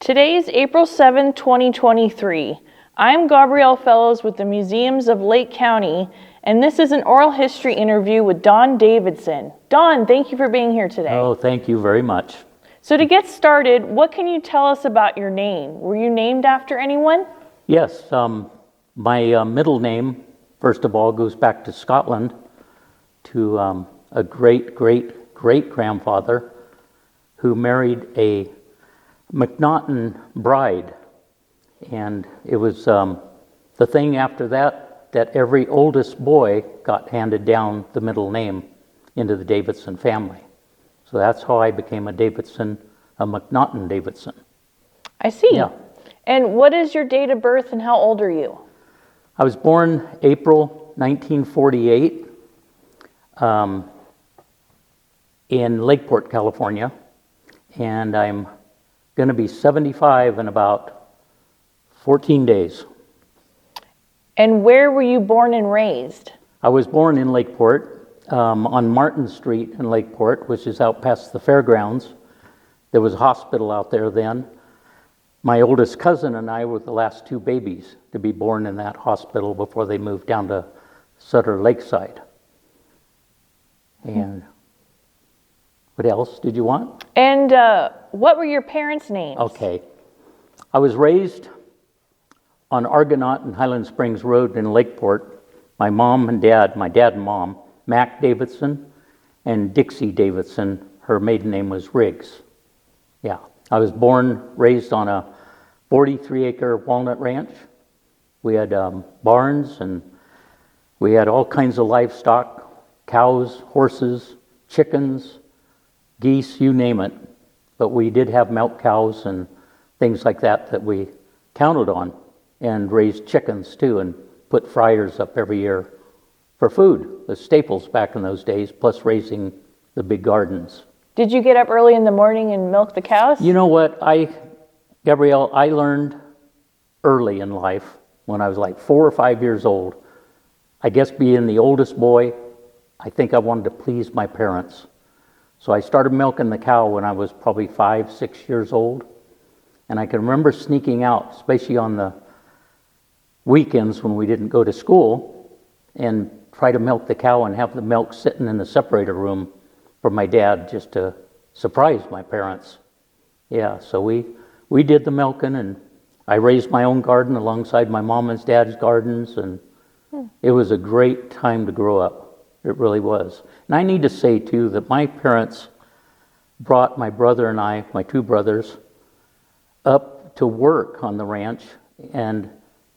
Today is April 7, 2023. I'm Gabriele Fellows with the Museums of Lake County, and this is an oral history interview with Don Davidson. Don, thank you for being here today. Oh, thank you very much. So to get started, what can you tell us about your name? Were you named after anyone? Yes, my middle name, first of all, goes back to Scotland, to a great-great-great-grandfather who married a MacNaughton bride. And it was the thing after that every oldest boy got handed down the middle name into the Davidson family. So that's how I became a Davidson, a MacNaughton Davidson. I see. Yeah. And what is your date of birth and how old are you? I was born April 1948 in Lakeport, California, and I'm going to be 75 in about 14 days. And where were you born and raised? I was born in Lakeport, on Martin Street in Lakeport, which is out past the fairgrounds. There was a hospital out there then. My oldest cousin and I were the last two babies to be born in that hospital before they moved down to Sutter Lakeside. And what else did you want? And what were your parents' names? Okay. I was raised on Argonaut and Highland Springs Road in Lakeport. My mom and dad, my dad and mom, Mac Davidson and Dixie Davidson, her maiden name was Riggs. Yeah. I was raised on a 43-acre walnut ranch. We had barns, and we had all kinds of livestock, cows, horses, chickens, geese, you name it. But we did have milk cows and things like that we counted on, and raised chickens too, and put fryers up every year for food, the staples back in those days, plus raising the big gardens. Did you get up early in the morning and milk the cows? You know what, Gabrielle, I learned early in life, when I was like 4 or 5 years old. I guess being the oldest boy, I think I wanted to please my parents. So I started milking the cow when I was probably 5, 6 years old. And I can remember sneaking out, especially on the weekends when we didn't go to school, and try to milk the cow and have the milk sitting in the separator room for my dad, just to surprise my parents. Yeah, so we did the milking, and I raised my own garden alongside my mom and dad's gardens, and it was a great time to grow up. It really was. And I need to say too that my parents brought my brother and I, my two brothers, up to work on the ranch, and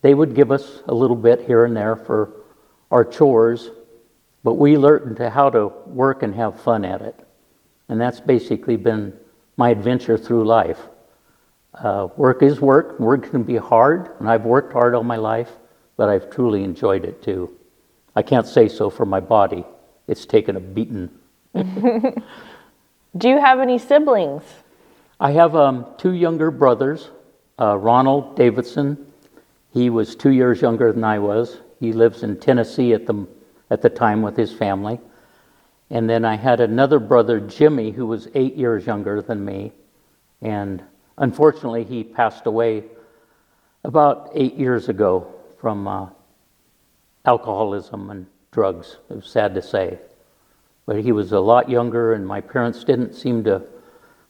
they would give us a little bit here and there for our chores, but we learned how to work and have fun at it. And that's basically been my adventure through life. Work is work. Work can be hard, and I've worked hard all my life, but I've truly enjoyed it too. I can't say so for my body. It's taken a beating. Do you have any siblings? I have two younger brothers, Ronald Davidson. He was 2 years younger than I was. He lives in Tennessee at the time with his family. And then I had another brother, Jimmy, who was 8 years younger than me. And unfortunately, he passed away about 8 years ago from alcoholism and drugs. It was sad to say. But he was a lot younger, and my parents didn't seem to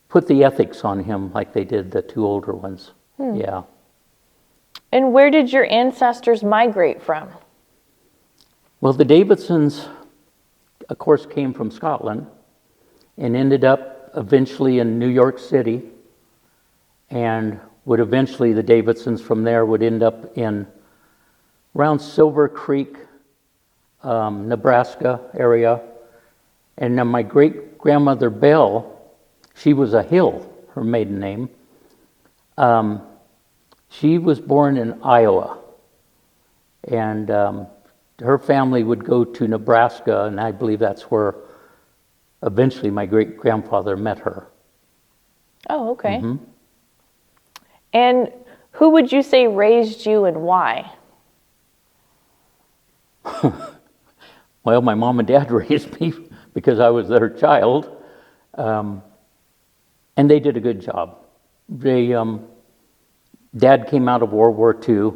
put the ethics on him like they did the two older ones. Yeah. And where did your ancestors migrate from? Well, the Davidsons, of course, came from Scotland and ended up eventually in New York City, and the Davidsons from there would end up in around Silver Creek, Nebraska area. And then my great-grandmother Belle, she was a Hill, her maiden name. She was born in Iowa, and her family would go to Nebraska, and I believe that's where eventually my great-grandfather met her. Oh, okay. Mm-hmm. And who would you say raised you and why? Well, my mom and dad raised me because I was their child, and they did a good job. They Dad came out of World War II,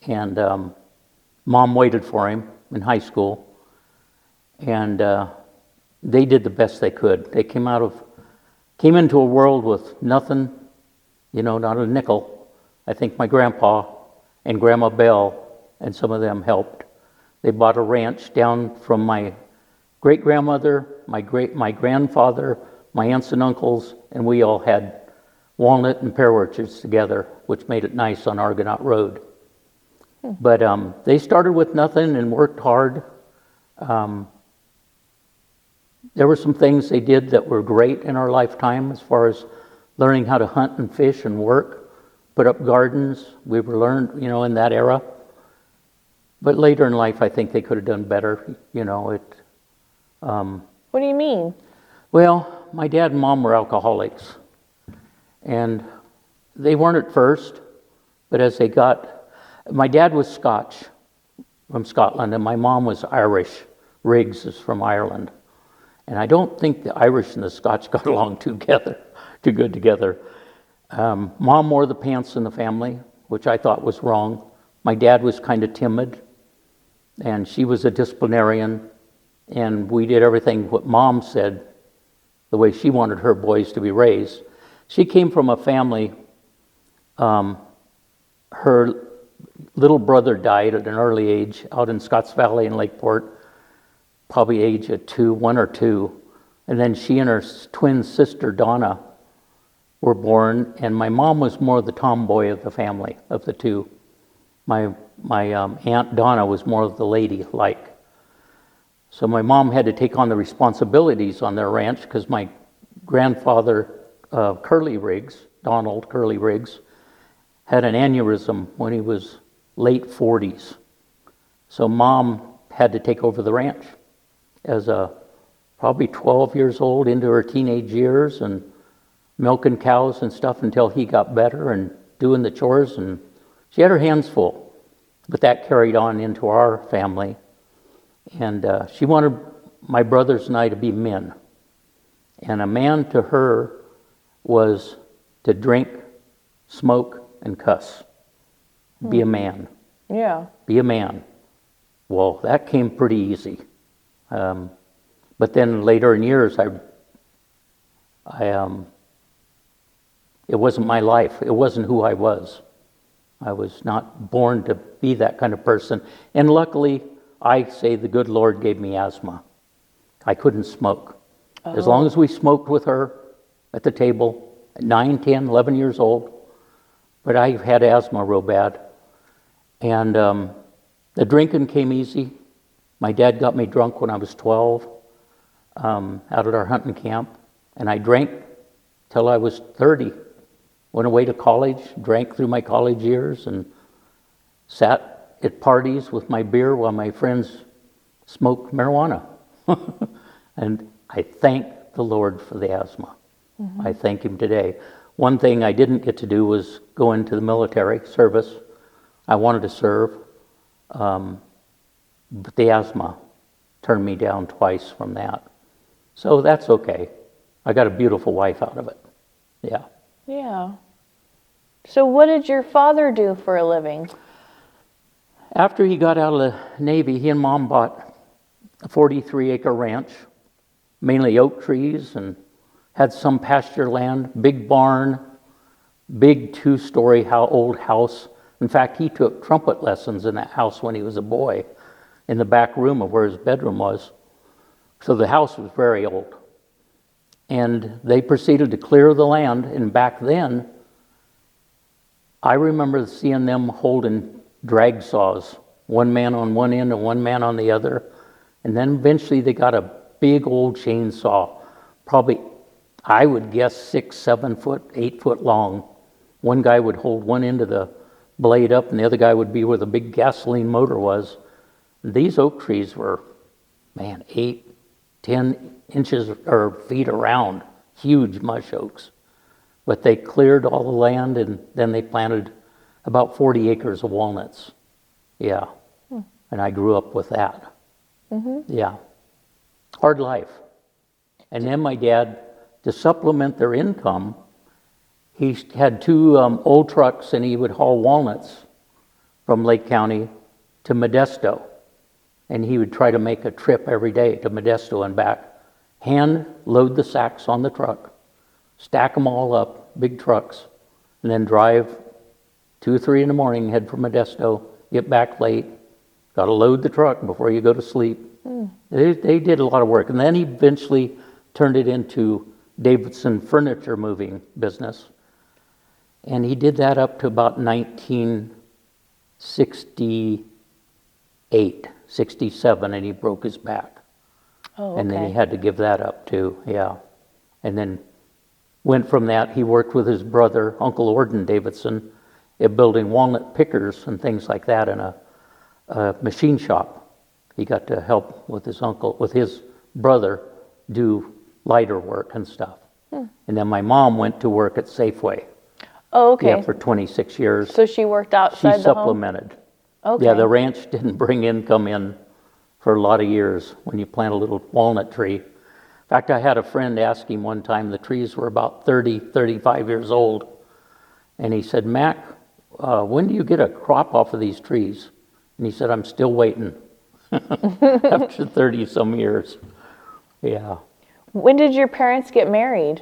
and Mom waited for him in high school, and they did the best they could. They came into a world with nothing, not a nickel. I think my grandpa and Grandma Belle and some of them helped. They bought a ranch down from my great-grandmother, my grandfather, my aunts and uncles, and we all had walnut and pear orchards together, which made it nice on Argonaut Road. But they started with nothing and worked hard. There were some things they did that were great in our lifetime as far as learning how to hunt and fish and work, put up gardens. We were learned, in that era. But later in life, I think they could have done better. What do you mean? Well, my dad and mom were alcoholics. And they weren't at first, but as they got... My dad was Scotch, from Scotland, and my mom was Irish. Riggs is from Ireland. And I don't think the Irish and the Scotch got along too good together. Mom wore the pants in the family, which I thought was wrong. My dad was kind of timid, and she was a disciplinarian, and we did everything what Mom said, the way she wanted her boys to be raised. She came from a family, her little brother died at an early age out in Scotts Valley in Lakeport, probably age of 1 or 2. And then she and her twin sister, Donna, were born, and my mom was more the tomboy of the family, of the two. My Aunt Donna was more of the lady-like. So my mom had to take on the responsibilities on their ranch because my grandfather, Curly Riggs, Donald Curly Riggs, had an aneurysm when he was late 40s. So Mom had to take over the ranch as probably 12 years old into her teenage years and milking cows and stuff until he got better and doing the chores, and she had her hands full. But that carried on into our family. And she wanted my brothers and I to be men. And a man to her was to drink, smoke, and cuss. Be a man. Yeah. Be a man. Well, that came pretty easy. But then later in years, it wasn't my life. It wasn't who I was. I was not born to be that kind of person. And luckily, I say the good Lord gave me asthma. I couldn't smoke. As long as we smoked with her at the table at 9, 10, 11 years old. But I had asthma real bad. And the drinking came easy. My dad got me drunk when I was 12 out at our hunting camp. And I drank till I was 30. Went away to college, drank through my college years, and sat at parties with my beer while my friends smoked marijuana. And I thank the Lord for the asthma. I thank Him today. One thing I didn't get to do was go into the military service. I wanted to serve, but the asthma turned me down twice from that. So that's okay. I got a beautiful wife out of it. Yeah. Yeah. So what did your father do for a living? After he got out of the Navy, he and Mom bought a 43-acre ranch, mainly oak trees, and had some pasture land, big barn, big 2-story old house. In fact, he took trumpet lessons in that house when he was a boy in the back room of where his bedroom was. So the house was very old. And they proceeded to clear the land, and back then, I remember seeing them holding drag saws, one man on one end and one man on the other. And then eventually they got a big old chainsaw, probably, I would guess 6, 7 foot, 8 foot long. One guy would hold one end of the blade up and the other guy would be where the big gasoline motor was. These oak trees were, 8, 10 inches or feet around, huge mush oaks. But they cleared all the land and then they planted about 40 acres of walnuts. Yeah. And I grew up with that. Yeah. Hard life. And then my dad, to supplement their income, He had two old trucks, and he would haul walnuts from Lake County to Modesto. And he would try to make a trip every day to Modesto and back. Hand load the sacks on the truck, stack them all up, big trucks, and then drive 2 or 3 in the morning, head for Modesto, get back late, got to load the truck before you go to sleep. They did a lot of work. And then he eventually turned it into Davidson furniture moving business. And he did that up to about 1968, 67, and he broke his back. Oh, okay. And then he had to give that up too, yeah. And then went from that, he worked with his brother, Uncle Orden Davidson, at building walnut pickers and things like that in a machine shop. He got to help with his brother do lighter work and stuff. And then my mom went to work at Safeway. Oh, okay. Yeah, for 26 years. So she worked outside She the home? supplemented. Okay. Yeah, the ranch didn't bring income in for a lot of years when you plant a little walnut tree. In fact, I had a friend ask him one time, the trees were about 30, 35 years old. And he said, Mac, when do you get a crop off of these trees? And he said, I'm still waiting after 30 some years. Yeah. When did your parents get married?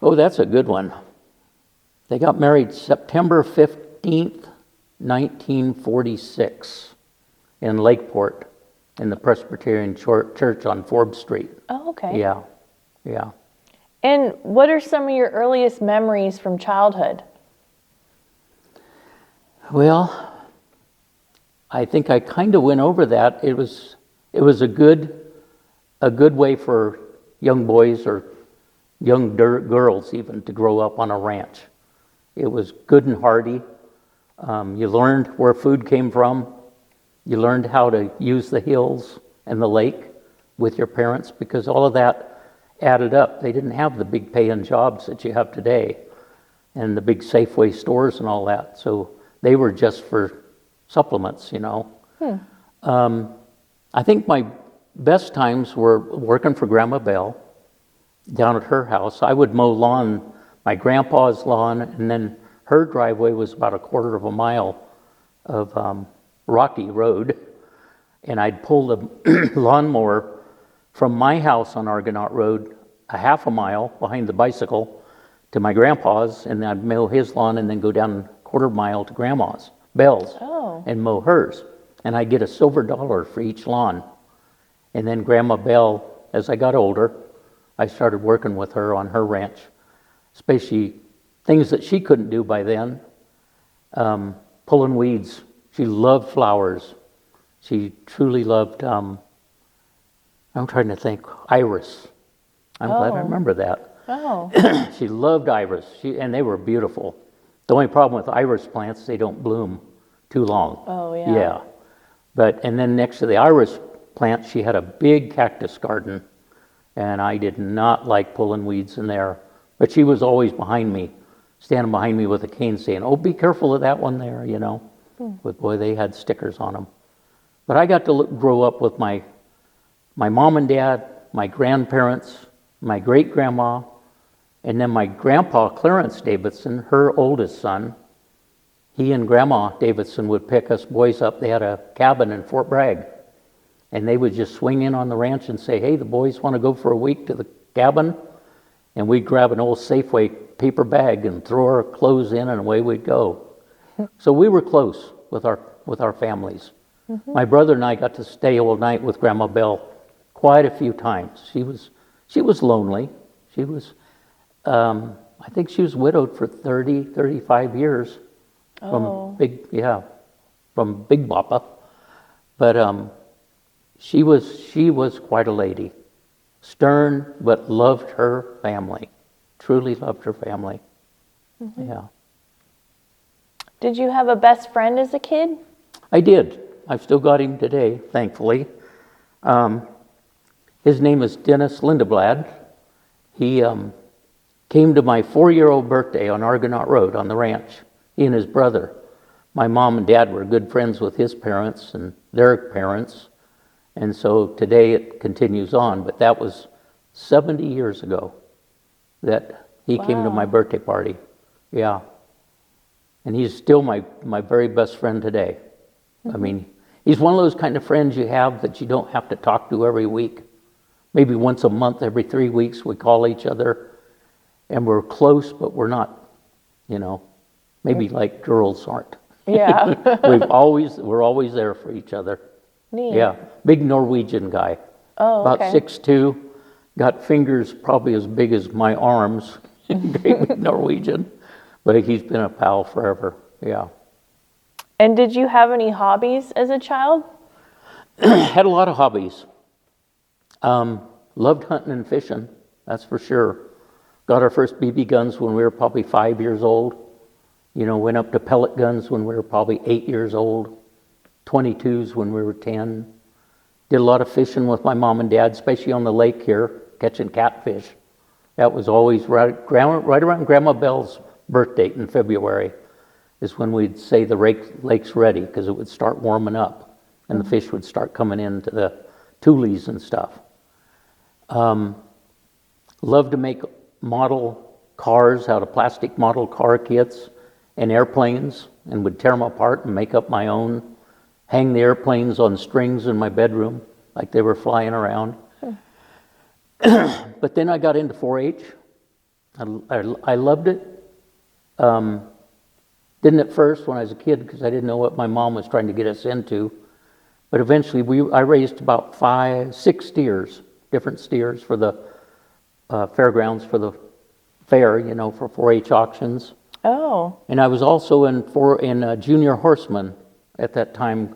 Oh, that's a good one. They got married September 15th, 1946 in Lakeport in the Presbyterian Church on Forbes Street. Oh, okay. Yeah, yeah. And what are some of your earliest memories from childhood? Well, I think I kind of went over that. It was a good way for young boys or young girls even to grow up on a ranch. It was good and hearty. You learned where food came from. You learned how to use the hills and the lake with your parents because all of that added up. They didn't have the big paying jobs that you have today and the big Safeway stores and all that. So they were just for supplements, you know. I think my best times were working for Grandma Belle down at her house. I would mow lawn, my grandpa's lawn, and then her driveway was about a quarter of a mile of rocky road. And I'd pull the lawnmower from my house on Argonaut Road a half a mile behind the bicycle to my grandpa's, and I'd mow his lawn and then go down a quarter mile to Grandma's, Belle's, and mow hers. And I'd get a silver dollar for each lawn. And then Grandma Belle, as I got older, I started working with her on her ranch, especially things that she couldn't do by then, pulling weeds. She loved flowers. She truly loved, I'm trying to think, iris. I'm glad I remember that. Oh. She loved iris, and they were beautiful. The only problem with iris plants, they don't bloom too long. Oh, yeah. Yeah. And then next to the iris plant, she had a big cactus garden, and I did not like pulling weeds in there. But she was always behind me, standing behind me with a cane saying, oh, be careful of that one there, you know. But boy, they had stickers on them. But I got to grow up with my mom and dad, my grandparents, my great-grandma, and then my grandpa, Clarence Davidson, her oldest son. He and Grandma Davidson would pick us boys up. They had a cabin in Fort Bragg. And they would just swing in on the ranch and say, hey, the boys want to go for a week to the cabin? And we'd grab an old Safeway paper bag and throw our clothes in, and away we'd go. So we were close with our families. My brother and I got to stay all night with Grandma Belle quite a few times. She was lonely. She was, I think she was widowed for 30, 35 years from Big Papa. But she was quite a lady. Stern, but loved her family. Truly loved her family. Yeah. Did you have a best friend as a kid? I did. I've still got him today, thankfully. His name is Dennis Lindeblad. He came to my 4-year-old birthday on Argonaut Road on the ranch. He and his brother. My mom and dad were good friends with his parents and their parents. And so today it continues on. But that was 70 years ago that He came to my Wow. birthday party. Yeah. And he's still my very best friend today. I mean, he's one of those kind of friends you have that you don't have to talk to every week. Maybe once a month, every 3 weeks, we call each other. And we're close, but we're not, maybe like girls aren't. Yeah. We're always there for each other. Neat. Yeah. Big Norwegian guy. Oh, About okay. 6'2", got fingers probably as big as my arms. Great big Norwegian. But he's been a pal forever. Yeah. And did you have any hobbies as a child? Had a lot of hobbies. Loved hunting and fishing, that's for sure. Got our first BB guns when we were probably 5 years old. Went up to pellet guns when we were probably 8 years old. 22s when we were 10. Did a lot of fishing with my mom and dad, especially on the lake here, catching catfish. That was always right around Grandma Belle's birthday in February is when we'd say the lake's ready, because it would start warming up and the fish would start coming into the tules and stuff. Loved to make model cars out of plastic model car kits and airplanes, and would tear them apart and make up my own. Hang the airplanes on strings in my bedroom like they were flying around. But then I got into 4-H. I loved it. Didn't at first when I was a kid because I didn't know what my mom was trying to get us into. But eventually I raised about 6 steers, different steers for the fairgrounds, for the fair, for 4-H auctions. Oh. And I was also in junior horseman at that time.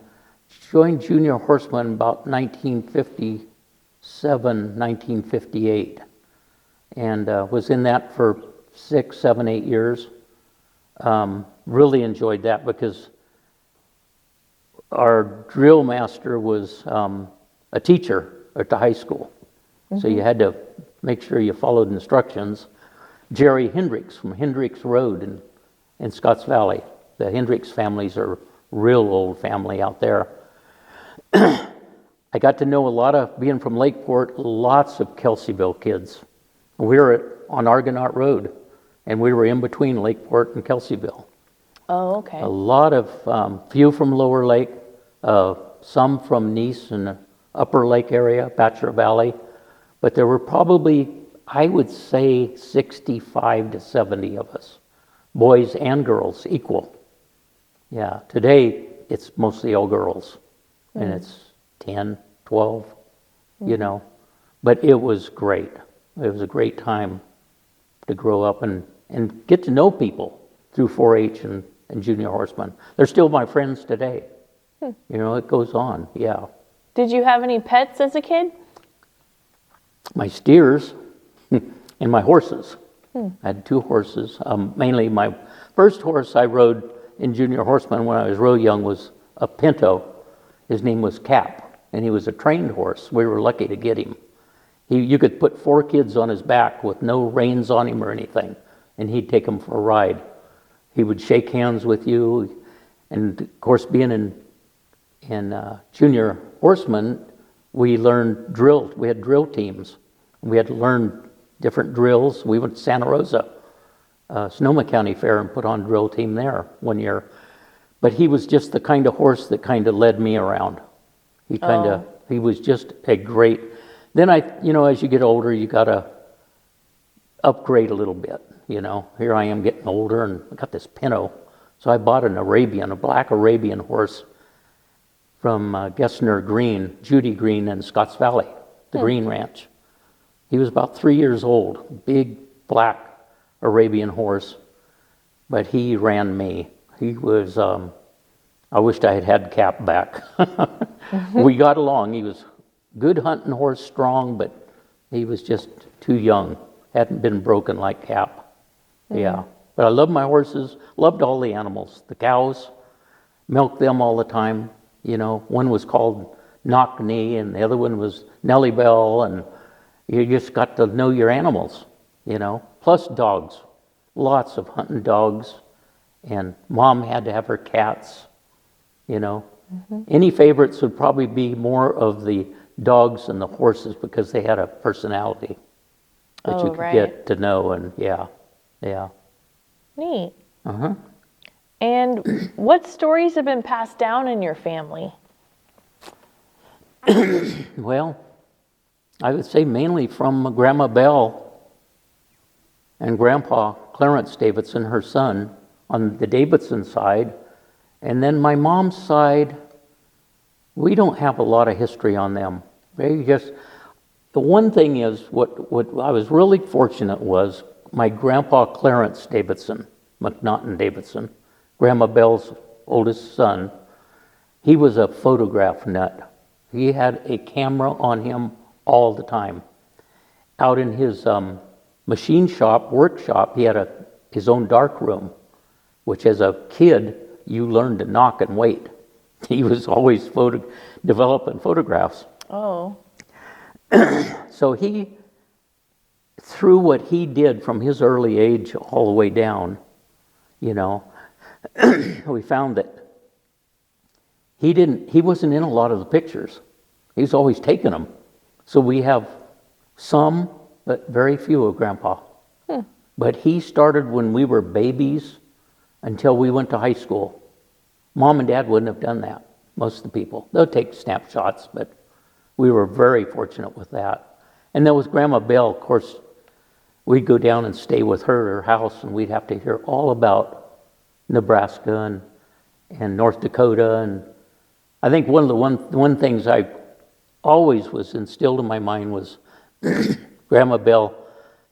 Joined junior horseman about 1957, 1958. And was in that for 6, 7, 8 years. Really enjoyed that because our drill master was a teacher at the high school. So you had to make sure you followed instructions. Jerry Hendricks from Hendricks Road in Scotts Valley. The Hendricks families are a real old family out there. I got to know a lot of, being from Lakeport, lots of Kelseyville kids. We were on Argonaut Road, and we were in between Lakeport and Kelseyville. Oh, okay. A lot of, few from Lower Lake, some from Nice and the Upper Lake area, Bachelor Valley, but there were probably, I would say, 65 to 70 of us, boys and girls, equal. Yeah, today it's mostly all girls, and it's 10, 12, but it was great. It was a great time to grow up and get to know people through 4-H and junior horsemen. They're still my friends today. It goes on, yeah. Did you have any pets as a kid? My steers and my horses. I had 2 horses. Mainly my first horse I rode in junior horseman when I was real young was a pinto. His name was Cap, and he was a trained horse. We were lucky to get him. You could put 4 kids on his back with no reins on him or anything, and he'd take them for a ride. He would shake hands with you, and of course, being in junior horseman, we learned drill. We had drill teams. We had to learn different drills. We went to Santa Rosa, Sonoma County Fair, and put on drill team there one year. But he was just the kind of horse that kind of led me around. He was just a great. Then as you get older, you got to upgrade a little bit. Here I am getting older, and I got this pinto. So I bought a black Arabian horse from Gessner Green, Judy Green in Scotts Valley, the Green Ranch. He was about 3 years old, big black Arabian horse, but he ran me. He was, I wished I had Cap back. We got along. He was good hunting horse, strong, but he was just too young. Hadn't been broken like Cap. Yeah. But I loved my horses, loved all the animals. The cows, milked them all the time. One was called Knock Knee, and the other one was Nellie Bell, and you just got to know your animals, Plus dogs, lots of hunting dogs, and Mom had to have her cats, Any favorites would probably be more of the dogs and the horses because they had a personality. that Oh, you could right. get to know, and yeah. Neat. Uh-huh. And what stories have been passed down in your family? Well, I would say mainly from Grandma Belle and Grandpa Clarence Davidson, her son, on the Davidson side. And then my mom's side, we don't have a lot of history on them. They just, the one thing is, what I was really fortunate was my Grandpa Clarence Davidson, McNaughton Davidson, Grandma Belle's oldest son, he was a photograph nut. He had a camera on him all the time. Out in his machine shop, workshop, he had his own dark room, which as a kid, you learned to knock and wait. He was always developing photographs. Oh, So he, through what he did from his early age all the way down, we found that he wasn't in a lot of the pictures. He was always taking them. So we have some, but very few of Grandpa. But he started when we were babies until we went to high school. Mom and Dad wouldn't have done that, most of the people. They'll take snapshots, but we were very fortunate with that. And then with Grandma Belle, of course, we'd go down and stay with her at her house, and we'd have to hear all about Nebraska and North Dakota. And I think one of the one things I always was instilled in my mind was Grandma Belle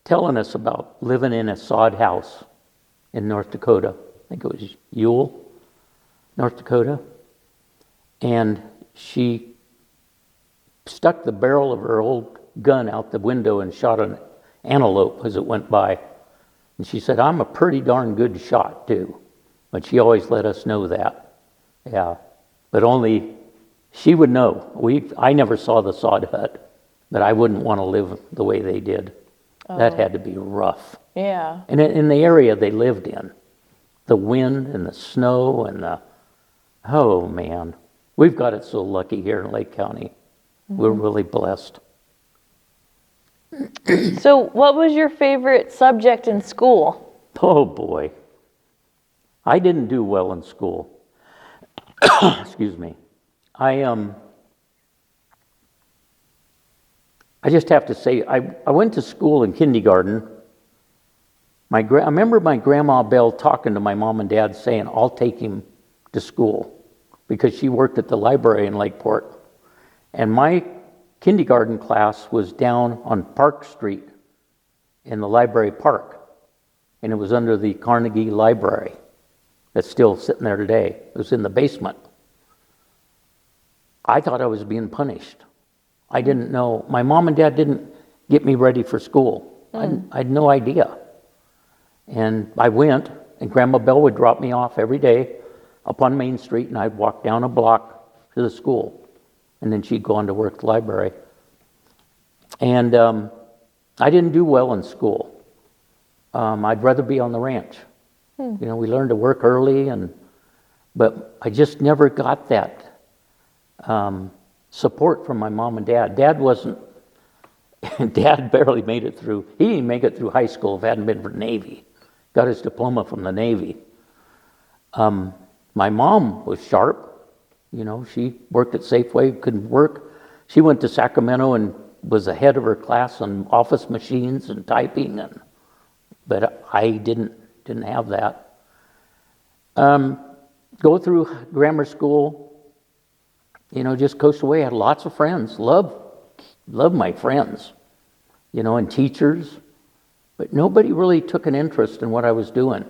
telling us about living in a sod house in North Dakota. I think it was Ewell, North Dakota. And she stuck the barrel of her old gun out the window and shot an antelope as it went by. And she said, I'm a pretty darn good shot too. But she always let us know that. Yeah. But only she would know. I never saw the sod hut, but I wouldn't want to live the way they did. That had to be rough. yeah. And in the area they lived in, the wind and the snow and oh man, we've got it so lucky here in Lake County. We're really blessed. So, what was your favorite subject in school? Oh boy, I didn't do well in school. Excuse me. I just have to say, I went to school in kindergarten. I remember my Grandma Belle talking to my mom and dad saying, I'll take him to school, because she worked at the library in Lakeport. And my kindergarten class was down on Park Street in the library park. And it was under the Carnegie Library that's still sitting there today. It was in the basement. I thought I was being punished. I didn't know. My mom and dad didn't get me ready for school. I had no idea. And I went, and Grandma Belle would drop me off every day up on Main Street, and I'd walk down a block to the school. And then she'd go on to work at the library. And I didn't do well in school. I'd rather be on the ranch. We learned to work early, but I just never got that support from my mom and dad. Dad barely made it through. He didn't make it through high school if it hadn't been for the Navy. Got his diploma from the Navy. My mom was sharp. She worked at Safeway, couldn't work. She went to Sacramento and was the head of her class on office machines and typing, but I didn't have that. Go through grammar school, just coast away. I had lots of friends. Love my friends, and teachers, but nobody really took an interest in what I was doing.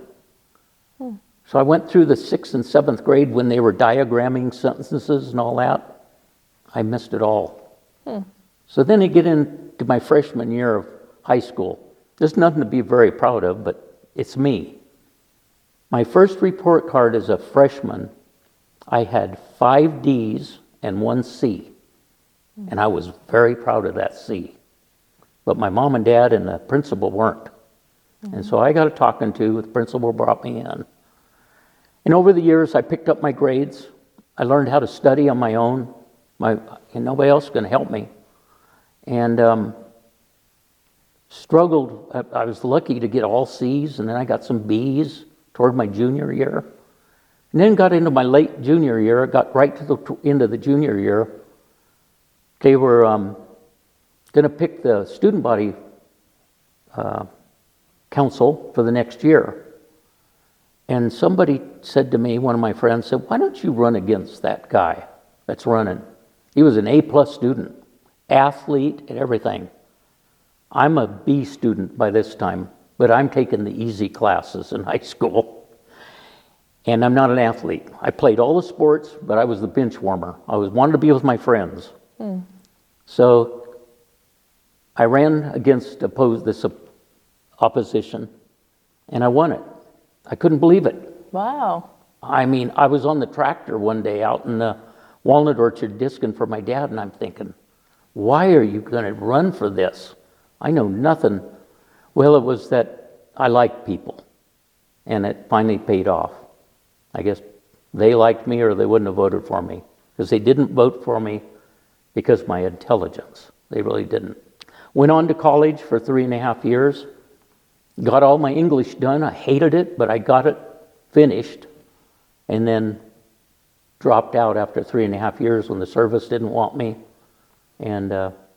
So I went through the 6th and 7th grade when they were diagramming sentences and all that. I missed it all. So then I get into my freshman year of high school. There's nothing to be very proud of, but it's me. My first report card as a freshman, I had 5 D's and 1 C. And I was very proud of that C. But my mom and dad and the principal weren't. And so I got a talking to. The principal brought me in. And over the years, I picked up my grades. I learned how to study on my own. And nobody else can help me. And struggled. I was lucky to get all C's, and then I got some B's toward my junior year. And then got into my late junior year, got right to the end of the junior year. They were going to pick the student body council for the next year. And somebody said to me, one of my friends said, why don't you run against that guy that's running? He was an A-plus student, athlete and everything. I'm a B student by this time, but I'm taking the easy classes in high school. And I'm not an athlete. I played all the sports, but I was the bench warmer. I wanted to be with my friends. So I ran against this opposition, and I won it. I couldn't believe it. Wow. I mean, I was on the tractor one day out in the walnut orchard discing for my dad, and I'm thinking, why are you going to run for this? I know nothing. Well, it was that I like people, and it finally paid off. I guess they liked me or they wouldn't have voted for me, because they didn't vote for me because of my intelligence. They really didn't. Went on to college for 3.5 years, got all my English done. I hated it, but I got it finished, and then dropped out after 3.5 years when the service didn't want me, and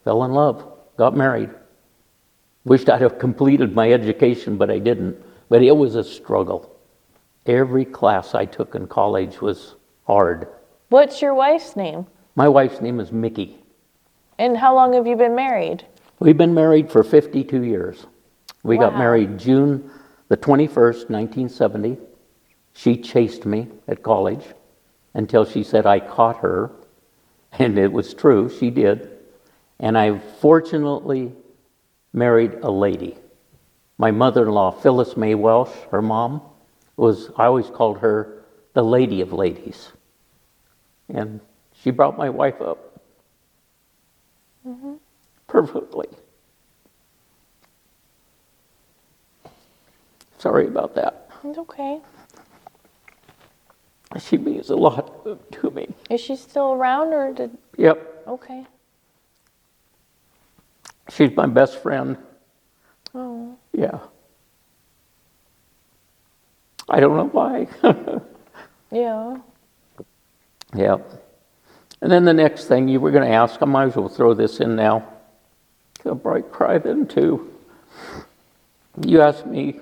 fell in love, got married. Wished I'd have completed my education, but I didn't. But it was a struggle. Every class I took in college was hard. What's your wife's name? My wife's name is Mickey. And how long have you been married? We've been married for 52 years. We got Wow. married June the 21st, 1970. She chased me at college until she said I caught her. And it was true, she did. And I fortunately married a lady. My mother-in-law, Phyllis May Welsh, her mom, I always called her the Lady of Ladies. And she brought my wife up perfectly. Sorry about that. It's okay. She means a lot to me. Is she still around or did... Yep, Okay. she's my best friend. Oh. Yeah. I don't know why. Yeah. Yeah. And then the next thing you were going to ask, I might as well throw this in now. I'll probably cry then too. You asked me,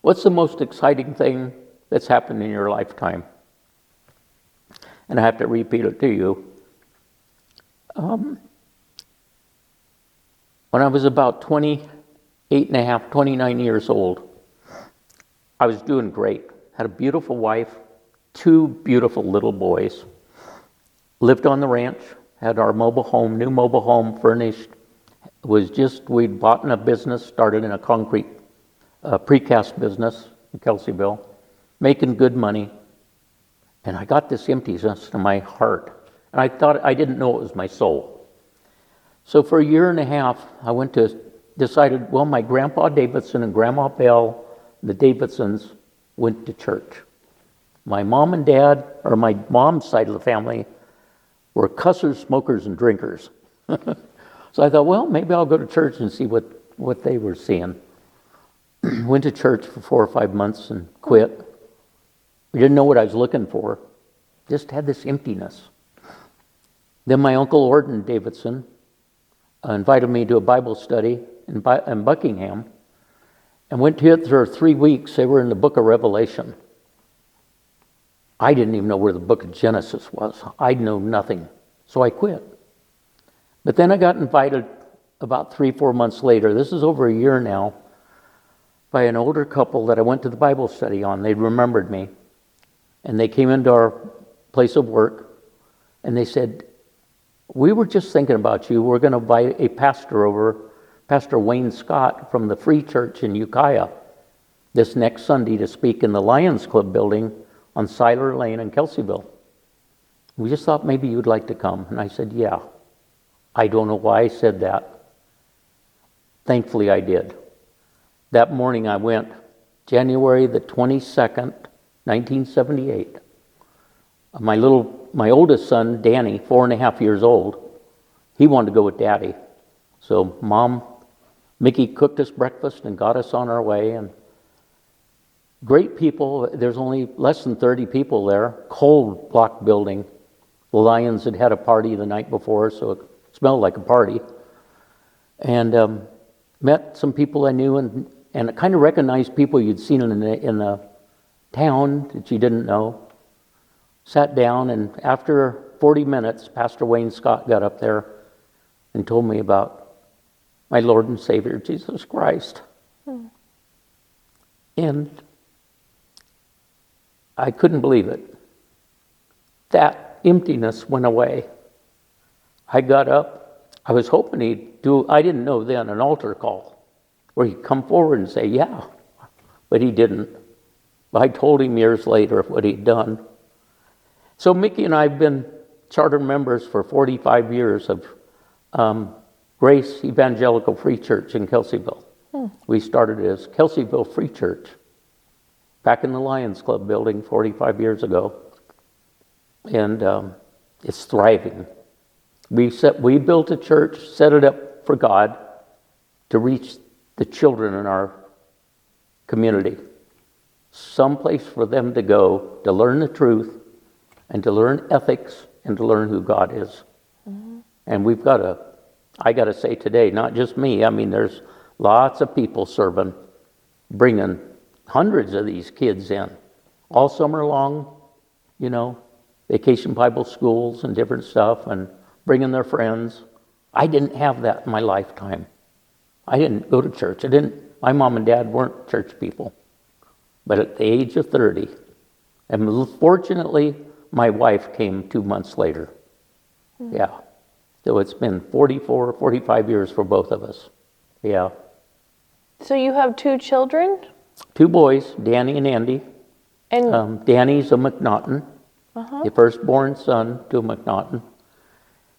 what's the most exciting thing that's happened in your lifetime? And I have to repeat it to you. When I was about 29 years old, I was doing great. Had a beautiful wife, 2 beautiful little boys. Lived on the ranch, had our mobile home, new mobile home furnished. We'd bought in a business, started in a concrete precast business in Kelseyville, making good money. And I got this emptiness in my heart. And I didn't know it was my soul. So for 1.5 years, I decided, well, my Grandpa Davidson and Grandma Belle, the Davidsons, went to church. My mom and dad, or my mom's side of the family, were cussers, smokers, and drinkers. So I thought, well, maybe I'll go to church and see what they were seeing. Went to church for 4 or 5 months and quit. I didn't know what I was looking for. Just had this emptiness. Then my Uncle Orton Davidson invited me to a Bible study in Buckingham, and went to it for 3 weeks. They were in the book of Revelation. I didn't even know where the book of Genesis was. I know nothing. So I quit. But then I got invited about 3-4 months later, this is over 1 year now, by an older couple that I went to the Bible study on. They remembered me. And they came into our place of work, and they said, we were just thinking about you. We're going to invite a pastor over, Pastor Wayne Scott from the Free Church in Ukiah, this next Sunday to speak in the Lions Club building on Siler Lane in Kelseyville. We just thought maybe you'd like to come. And I said, yeah. I don't know why I said that. Thankfully I did. That morning I went, January the 22nd, 1978. My oldest son, Danny, 4.5 years old, he wanted to go with Daddy. So Mom Mickey cooked us breakfast and got us on our way, and great people. There's only less than 30 people there. Cold block building. The Lions had had a party the night before, so it smelled like a party. And met some people I knew, and kind of recognized people you'd seen in the town that you didn't know. Sat down, and after 40 minutes, Pastor Wayne Scott got up there and told me about my Lord and Savior, Jesus Christ. And I couldn't believe it. That emptiness went away. I got up. I was hoping he'd do, I didn't know then, an altar call where he'd come forward and say, yeah, but he didn't. I told him years later what he'd done. So Mickey and I have been charter members for 45 years of Grace Evangelical Free Church in Kelseyville. We started as Kelseyville Free Church back in the Lions Club building 45 years ago. And it's thriving. We built a church, set it up for God to reach the children in our community. Someplace for them to go to learn the truth and to learn ethics and to learn who God is. And I got to say today, not just me, I mean, there's lots of people serving, bringing hundreds of these kids in all summer long, vacation Bible schools and different stuff, and bringing their friends. I didn't have that in my lifetime. I didn't go to church. My mom and dad weren't church people. But at the age of 30, and fortunately, my wife came 2 months later. Yeah. So it's been 44, 45 years for both of us. Yeah. So you have 2 children? 2 boys, Danny and Andy. And Danny's a McNaughton, the firstborn son to a McNaughton.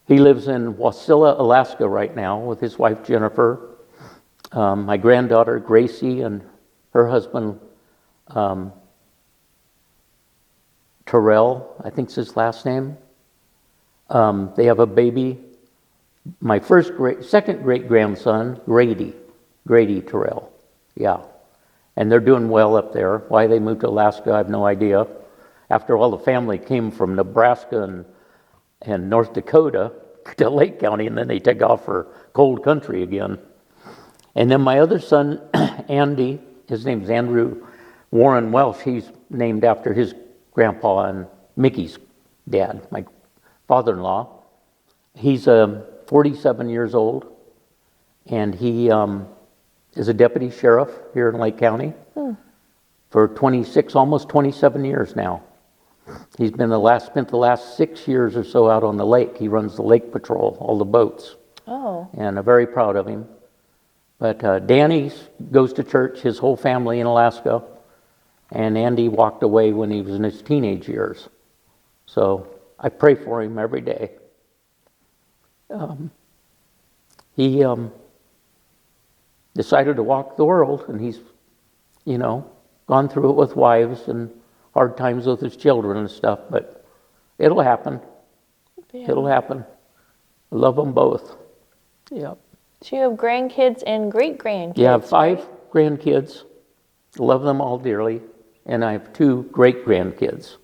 He lives in Wasilla, Alaska right now with his wife Jennifer. My granddaughter Gracie and her husband Terrell, I think's his last name. They have a baby. My second great grandson, Grady Terrell. Yeah. And they're doing well up there. Why they moved to Alaska, I have no idea. After all, the family came from Nebraska and North Dakota to Lake County, and then they took off for cold country again. And then my other son, Andy, his name's Andrew Warren Welsh. He's named after his grandpa and Mickey's dad, my father-in-law. He's 47 years old, and he is a deputy sheriff here in Lake County for 26, almost 27 years now. He's spent the last 6 years or so out on the lake. He runs the lake patrol, all the boats. Oh. And I'm very proud of him. But Danny goes to church, his whole family in Alaska, and Andy walked away when he was in his teenage years. So I pray for him every day. He decided to walk the world, and he's, gone through it with wives and hard times with his children and stuff, but it'll happen. Yeah. It'll happen. I love them both. Yeah. So you have grandkids and great-grandkids, Yeah, I have 5 grandkids. Love them all dearly. And I have 2 great-grandkids.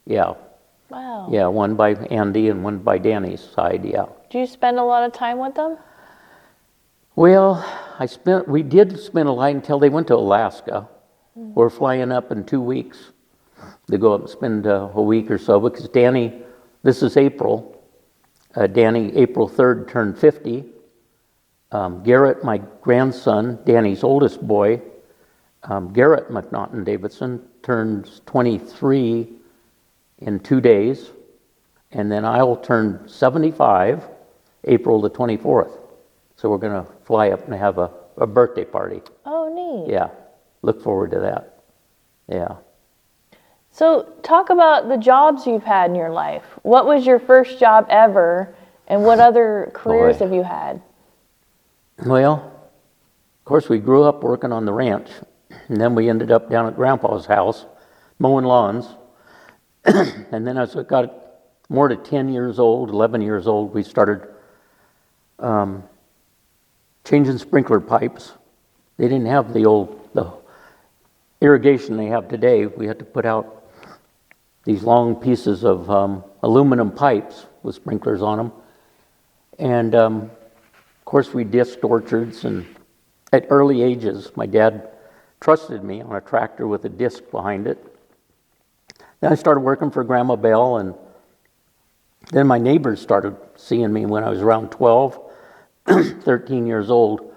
Yeah. Wow. Yeah, one by Andy and one by Danny's side, yeah. Do you spend a lot of time with them? Well, we did spend a lot until they went to Alaska. We're flying up in 2 weeks to go up and spend a week or so, because Danny, this is April. Danny, April 3rd, turned 50. Garrett, my grandson, Danny's oldest boy, Garrett McNaughton Davidson, turns 23 in 2 days. And then I'll turn 75 April the 24th. So we're going to fly up and have a birthday party. Oh, neat. Yeah. Look forward to that. Yeah. So talk about the jobs you've had in your life. What was your first job ever, and what other careers have you had? Well, of course, we grew up working on the ranch, and then we ended up down at Grandpa's house mowing lawns. And then as I got more than 10 years old, 11 years old, we started changing sprinkler pipes. They didn't have the irrigation they have today. We had to put out these long pieces of aluminum pipes with sprinklers on them. And of course we disked orchards, and at early ages my dad trusted me on a tractor with a disc behind it. Then I started working for Grandma Belle, and then my neighbors started seeing me when I was around 12, 13 years old.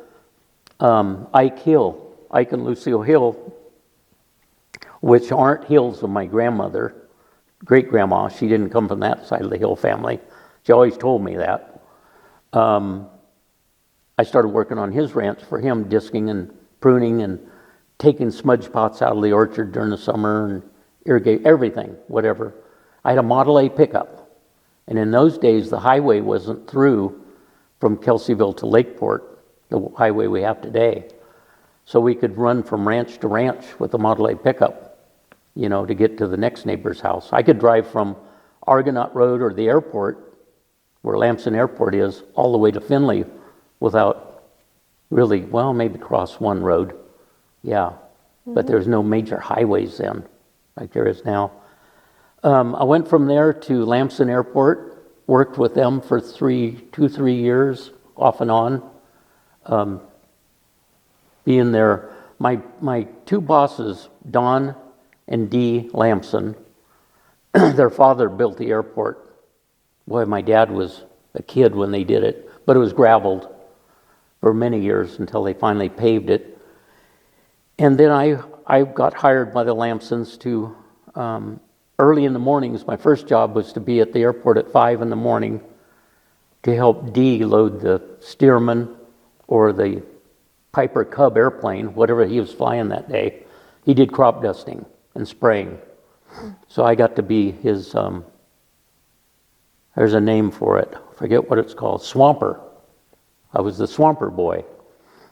Ike and Lucille Hill, which aren't Hills of my grandmother, great-grandma. She didn't come from that side of the Hill family. She always told me that. I started working on his ranch for him, disking and pruning and taking smudge pots out of the orchard during the summer and irrigate everything, whatever. I had a Model A pickup, and in those days the highway wasn't through from Kelseyville to Lakeport, the highway we have today. So we could run from ranch to ranch with the Model A pickup, to get to the next neighbor's house. I could drive from Argonaut Road or the airport, where Lamson Airport is, all the way to Findlay without really, maybe cross one road. Yeah, but there's no major highways then, like there is now. I went from there to Lamson Airport, worked with them for 3 years, off and on. Being there, my two bosses, Don and Dee Lamson, their father built the airport. Boy, my dad was a kid when they did it, but it was graveled for many years until they finally paved it. And then I got hired by the Lamsons to, early in the mornings, my first job was to be at the airport at 5 in the morning to help Dee load the Stearman or the Piper Cub airplane, whatever he was flying that day. He did crop dusting and spraying. So I got to be his, there's a name for it, I forget what it's called, swamper. I was the swamper boy.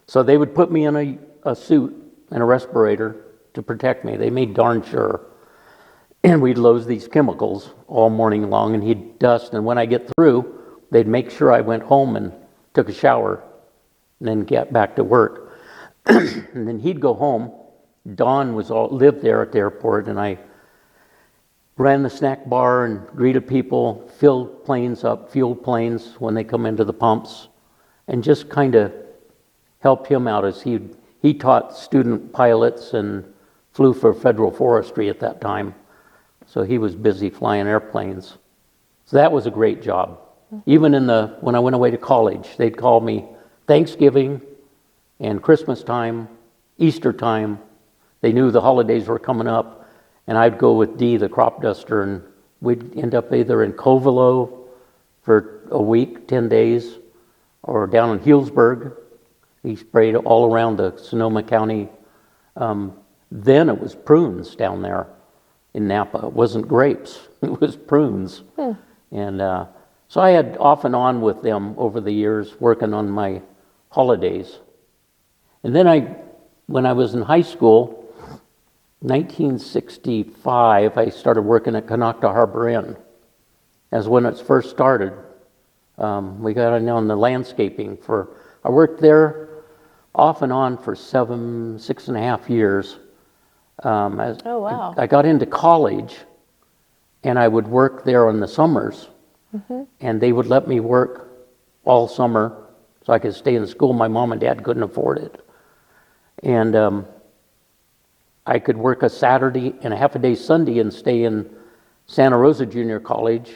So they would put me in a suit and a respirator to protect me. They made darn sure. And we'd load these chemicals all morning long, and he'd dust. And when I get through, they'd make sure I went home and took a shower and then get back to work. And then he'd go home. Don lived there at the airport, and I ran the snack bar and greeted people, filled planes up, fueled planes when they come into the pumps, and just kind of helped him out as he taught student pilots and flew for Federal Forestry at that time. So he was busy flying airplanes. So that was a great job. Even when I went away to college, they'd call me Thanksgiving and Christmas time, Easter time. They knew the holidays were coming up, and I'd go with Dee, the crop duster, and we'd end up either in Covelo for a week, 10 days, or down in Healdsburg. He sprayed all around the Sonoma County. Then it was prunes down there in Napa. It wasn't grapes, it was prunes. And so I had off and on with them over the years, working on my holidays. And then when I was in high school, 1965, I started working at Conocta Harbor Inn. As when it first started. We got on the landscaping I worked there off and on for 6.5 years. Oh, wow. I got into college, and I would work there in the summers, and they would let me work all summer so I could stay in school. My mom and dad couldn't afford it. And I could work a Saturday and a half a day Sunday and stay in Santa Rosa Junior College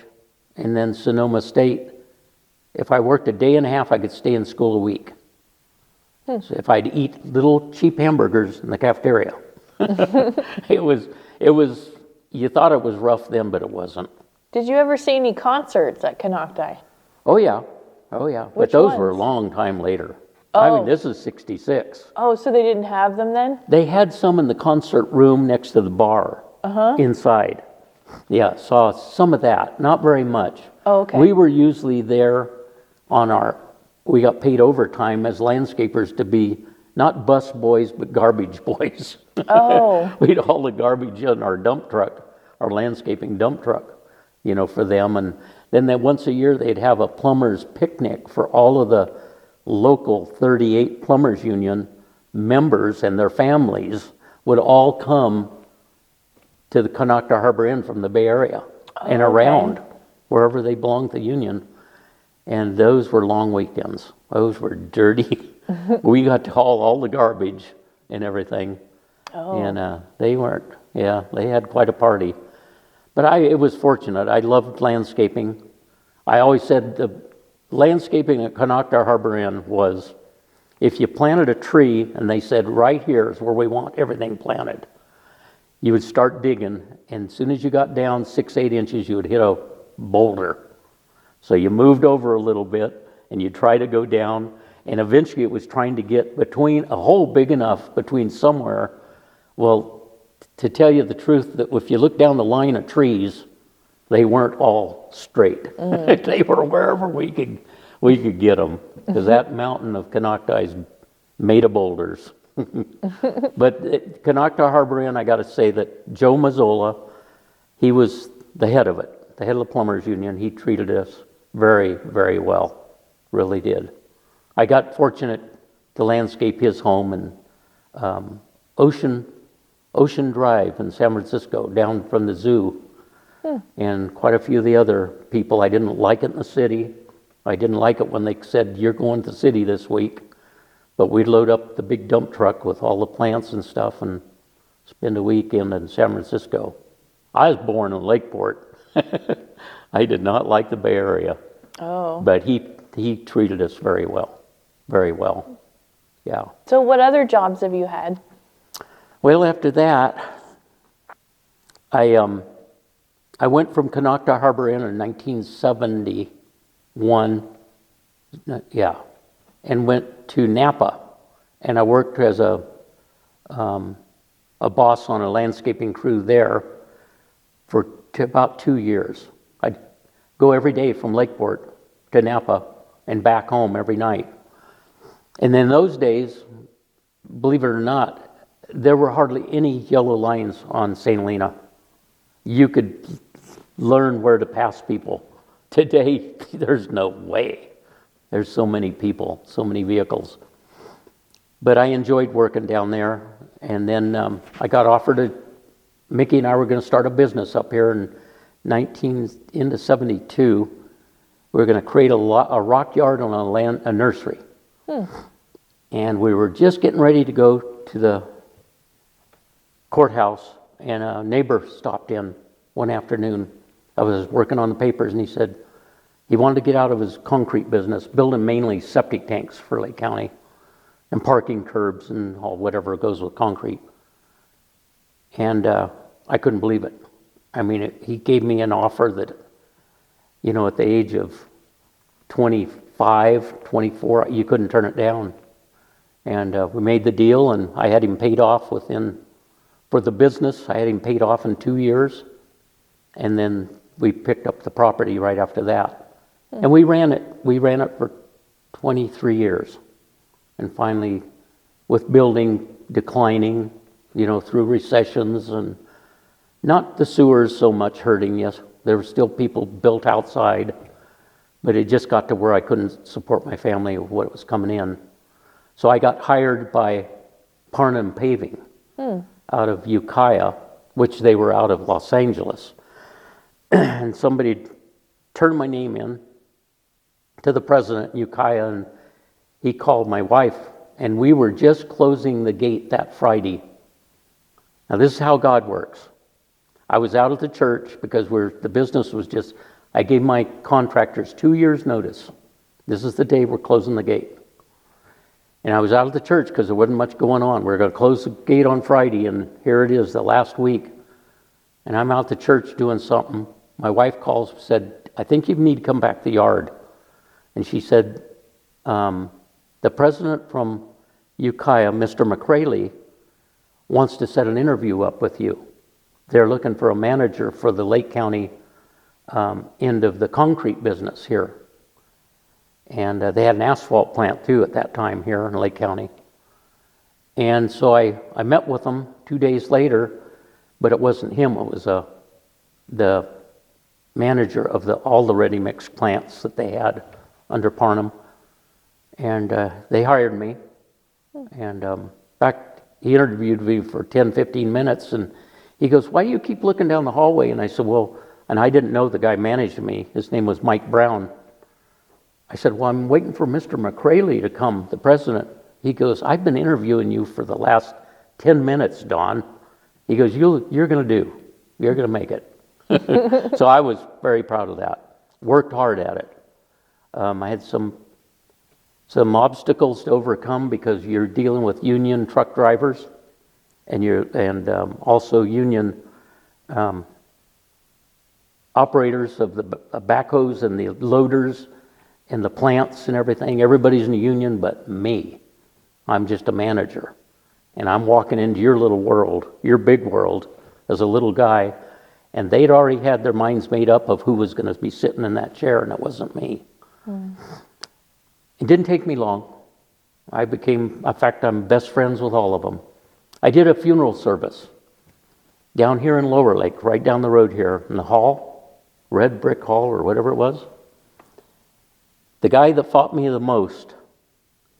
and then Sonoma State. If I worked a day and a half, I could stay in school a week. So if I'd eat little cheap hamburgers in the cafeteria. It was, you thought it was rough then, but it wasn't. Did you ever see any concerts at Conocti? Oh yeah. But Which those ones? were a long time later. Oh. I mean, this is 66. Oh, so they didn't have them then? They had some in the concert room next to the bar inside. Yeah, saw some of that, not very much. Oh, okay. We were usually there we got paid overtime as landscapers to be not bus boys, but garbage boys. Oh. We'd haul the garbage in our dump truck, our landscaping dump truck, for them. And then once a year they'd have a plumber's picnic for all of the local 38 Plumbers Union members and their families would all come to the Conocta Harbor Inn from the Bay Area and around, wherever they belonged to the union. And those were long weekends. Those were dirty. We got to haul all the garbage and everything. And they weren't, they had quite a party. But it was fortunate. I loved landscaping. I always said the landscaping at Conocta Harbor Inn was, if you planted a tree and they said, right here is where we want everything planted, you would start digging, and as soon as you got down 6-8 inches, you would hit a boulder. So you moved over a little bit, and you try to go down, and eventually it was trying to get between a hole big enough between somewhere. Well, to tell you the truth, that if you look down the line of trees, they weren't all straight. They were wherever we could get them, because that mountain of Conocta is made of boulders. But Conocta Harbor Inn, I got to say that Joe Mazzola, he was the head of it, the head of the Plumbers Union. He treated us very, very well, really did. I got fortunate to landscape his home in Ocean Drive in San Francisco, down from the zoo. And quite a few of the other people, I didn't like it in the city. I didn't like it when they said, you're going to the city this week. But we'd load up the big dump truck with all the plants and stuff and spend a weekend in San Francisco. I was born in Lakeport. I did not like the Bay Area. But he treated us very well. Very well. Yeah. So what other jobs have you had? Well, after that, I went from Conocta Harbor Inn in 1971, and went to Napa, and I worked as a boss on a landscaping crew there for about 2 years. I'd go every day from Lakeport to Napa and back home every night. And in those days, believe it or not, there were hardly any yellow lines on St. Helena. You could learn where to pass people. Today, there's no way. There's so many people, so many vehicles. But I enjoyed working down there. And then I got offered Mickey and I were going to start a business up here into 72. We were going to create a rock yard on a nursery. And we were just getting ready to go to the courthouse, and a neighbor stopped in one afternoon. I was working on the papers, and he said he wanted to get out of his concrete business, building mainly septic tanks for Lake County and parking curbs and all whatever goes with concrete. And I couldn't believe it. I mean, he gave me an offer that, at the age of 25, 24, you couldn't turn it down. And we made the deal, and I had him paid off for the business, I had him paid off in 2 years. And then we picked up the property right after that. And we ran it for 23 years. And finally, with building declining, through recessions, and not the sewers so much hurting, yes, there were still people built outside, but it just got to where I couldn't support my family with what was coming in. So I got hired by Parnham Paving out of Ukiah, which they were out of Los Angeles. And somebody turned my name in to the president in Ukiah, and he called my wife, and we were just closing the gate that Friday. Now this is how God works. I was out at the church because the business was just, I gave my contractors 2 years notice. This is the day we're closing the gate. And I was out at the church because there wasn't much going on. We were going to close the gate on Friday, and here it is, the last week. And I'm out at the church doing something. My wife calls, said, I think you need to come back to the yard. And she said, the president from Ukiah, Mr. McCraley, wants to set an interview up with you. They're looking for a manager for the Lake County end of the concrete business here. And they had an asphalt plant too at that time here in Lake County. And so I met with them 2 days later, but it wasn't him, it was the manager of all the ready mix plants that they had under Parnham. And they hired me. And in fact, he interviewed me for 10, 15 minutes. And he goes, why do you keep looking down the hallway? And I said, well, and I didn't know the guy managed me. His name was Mike Brown. I said, well, I'm waiting for Mr. McCraley to come, the president. He goes, I've been interviewing you for the last 10 minutes, Don. He goes, you're going to do. You're going to make it. So I was very proud of that. Worked hard at it. I had some obstacles to overcome because you're dealing with union truck drivers and also union operators of the backhoes and the loaders and the plants and everything. Everybody's in the union but me. I'm just a manager. And I'm walking into your little world, your big world, as a little guy. And they'd already had their minds made up of who was going to be sitting in that chair, and it wasn't me. It didn't take me long. In fact, I'm best friends with all of them. I did a funeral service down here in Lower Lake, right down the road here, in the hall, red brick hall or whatever it was. The guy that fought me the most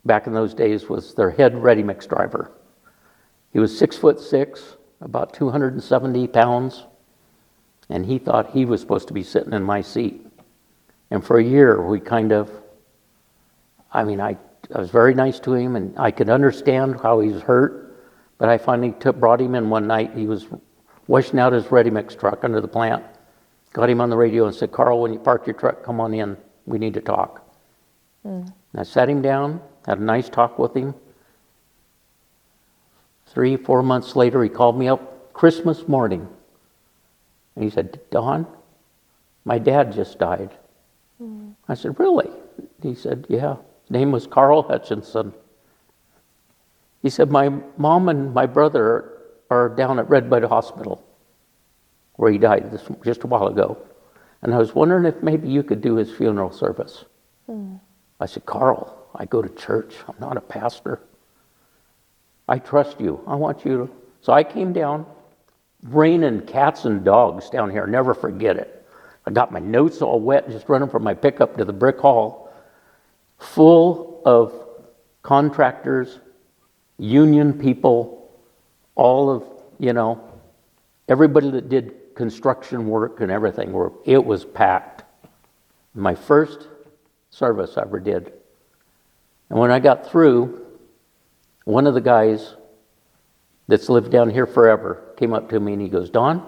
back in those days was their head ready mix driver. He was 6'6", about 270 pounds, and he thought he was supposed to be sitting in my seat. And for a year, I was very nice to him, and I could understand how he was hurt, but I finally brought him in one night. He was washing out his ready mix truck under the plant, got him on the radio and said, Carl, when you park your truck, come on in. We need to talk. And I sat him down, had a nice talk with him. 3-4 months later, he called me up Christmas morning. And he said, Don, my dad just died. I said, really? He said, yeah. His name was Carl Hutchinson. He said, my mom and my brother are down at Red Bud Hospital, where he died just a while ago. And I was wondering if maybe you could do his funeral service. I said, Carl, I go to church. I'm not a pastor. I trust you. I want you to. So I came down, raining cats and dogs down here. Never forget it. I got my notes all wet, just running from my pickup to the brick hall, full of contractors, union people, all of, everybody that did construction work and everything. It was packed. My first service I ever did. And when I got through, one of the guys that's lived down here forever came up to me and he goes, Don,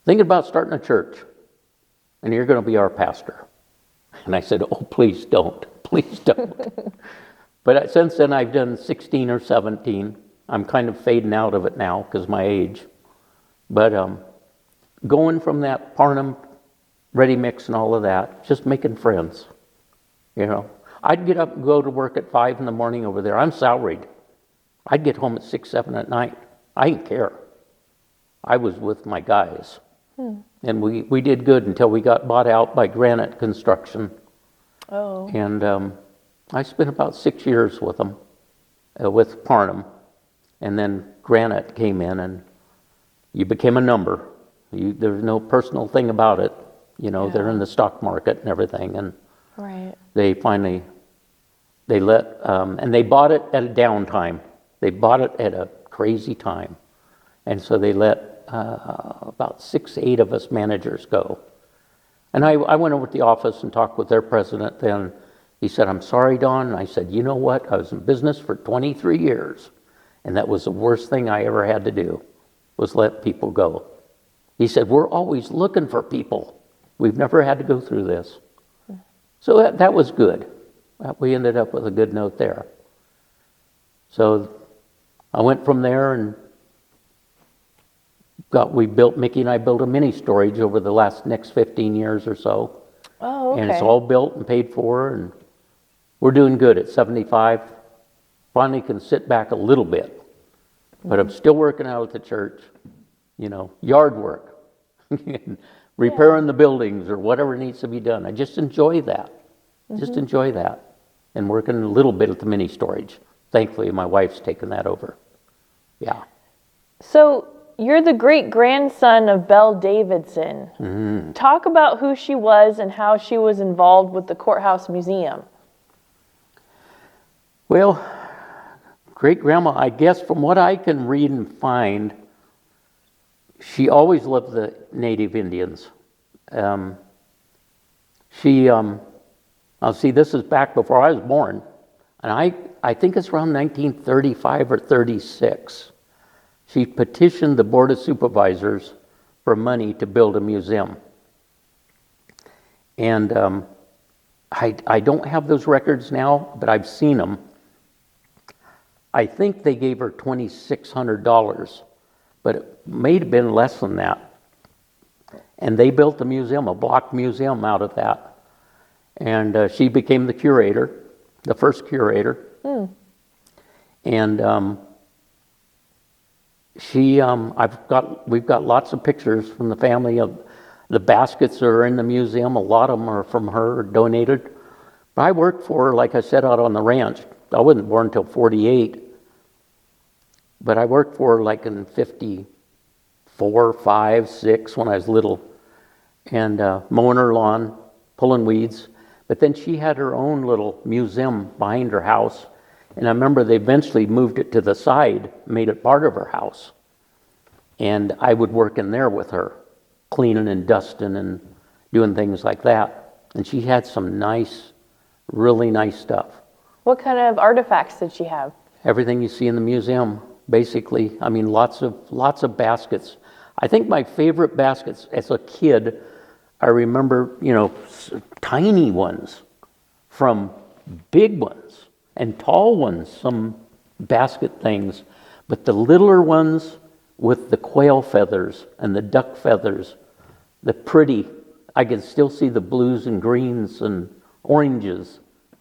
thinking about starting a church, and you're going to be our pastor. And I said, oh, please don't. Please don't. But since then, I've done 16 or 17. I'm kind of fading out of it now because of my age. But going from that Parnham ready mix and all of that, just making friends, I'd get up and go to work at 5 in the morning over there. I'm salaried. I'd get home at 6, 7 at night. I didn't care. I was with my guys. And we did good until we got bought out by Granite Construction. Oh. And I spent about 6 years with them, with Parnham. And then Granite came in and you became a number. There's no personal thing about it. They're in the stock market and everything. And Right. they finally, and they bought it at a downtime. They bought it at a crazy time. And so they let about 6, 8 of us managers go. And I went over to the office and talked with their president then. He said, I'm sorry, Don. And I said, you know what? I was in business for 23 years. And that was the worst thing I ever had to do, was let people go. He said, we're always looking for people. We've never had to go through this. So that was good. We ended up with a good note there. So I went from there and Mickey and I built a mini storage over the next 15 years or so. Oh, okay. And it's all built and paid for, and we're doing good at 75. Finally can sit back a little bit, but I'm still working out at the church, yard work, repairing the buildings or whatever needs to be done. I just enjoy that. Just enjoy that. And working a little bit at the mini storage. Thankfully, my wife's taken that over. Yeah. So you're the great-grandson of Belle Davidson. Talk about who she was and how she was involved with the Courthouse Museum. Well, great grandma, I guess from what I can read and find, she always loved the native Indians. I'll see, this is back before I was born, and I think it's around 1935 or 36. She petitioned the Board of Supervisors for money to build a museum. And I don't have those records now, but I've seen them. I think they gave her $2,600, but it may have been less than that. And they built a museum, a block museum out of that. And she became the curator, the first curator. And we've got lots of pictures from the family of the baskets that are in the museum. A lot of them are from her, donated. But I worked for her, like I said, out on the ranch. I wasn't born until 48. But I worked for her like in 54, 5, 6 when I was little. And mowing her lawn, pulling weeds. But then she had her own little museum behind her house. And I remember they eventually moved it to the side, made it part of her house. And I would work in there with her, cleaning and dusting and doing things like that. And she had some nice, really nice stuff. What kind of artifacts did she have? Everything you see in the museum, basically. I mean, lots of baskets. I think my favorite baskets as a kid, I remember, tiny ones from big ones and tall ones, some basket things. But the littler ones with the quail feathers and the duck feathers, the pretty, I can still see the blues and greens and oranges,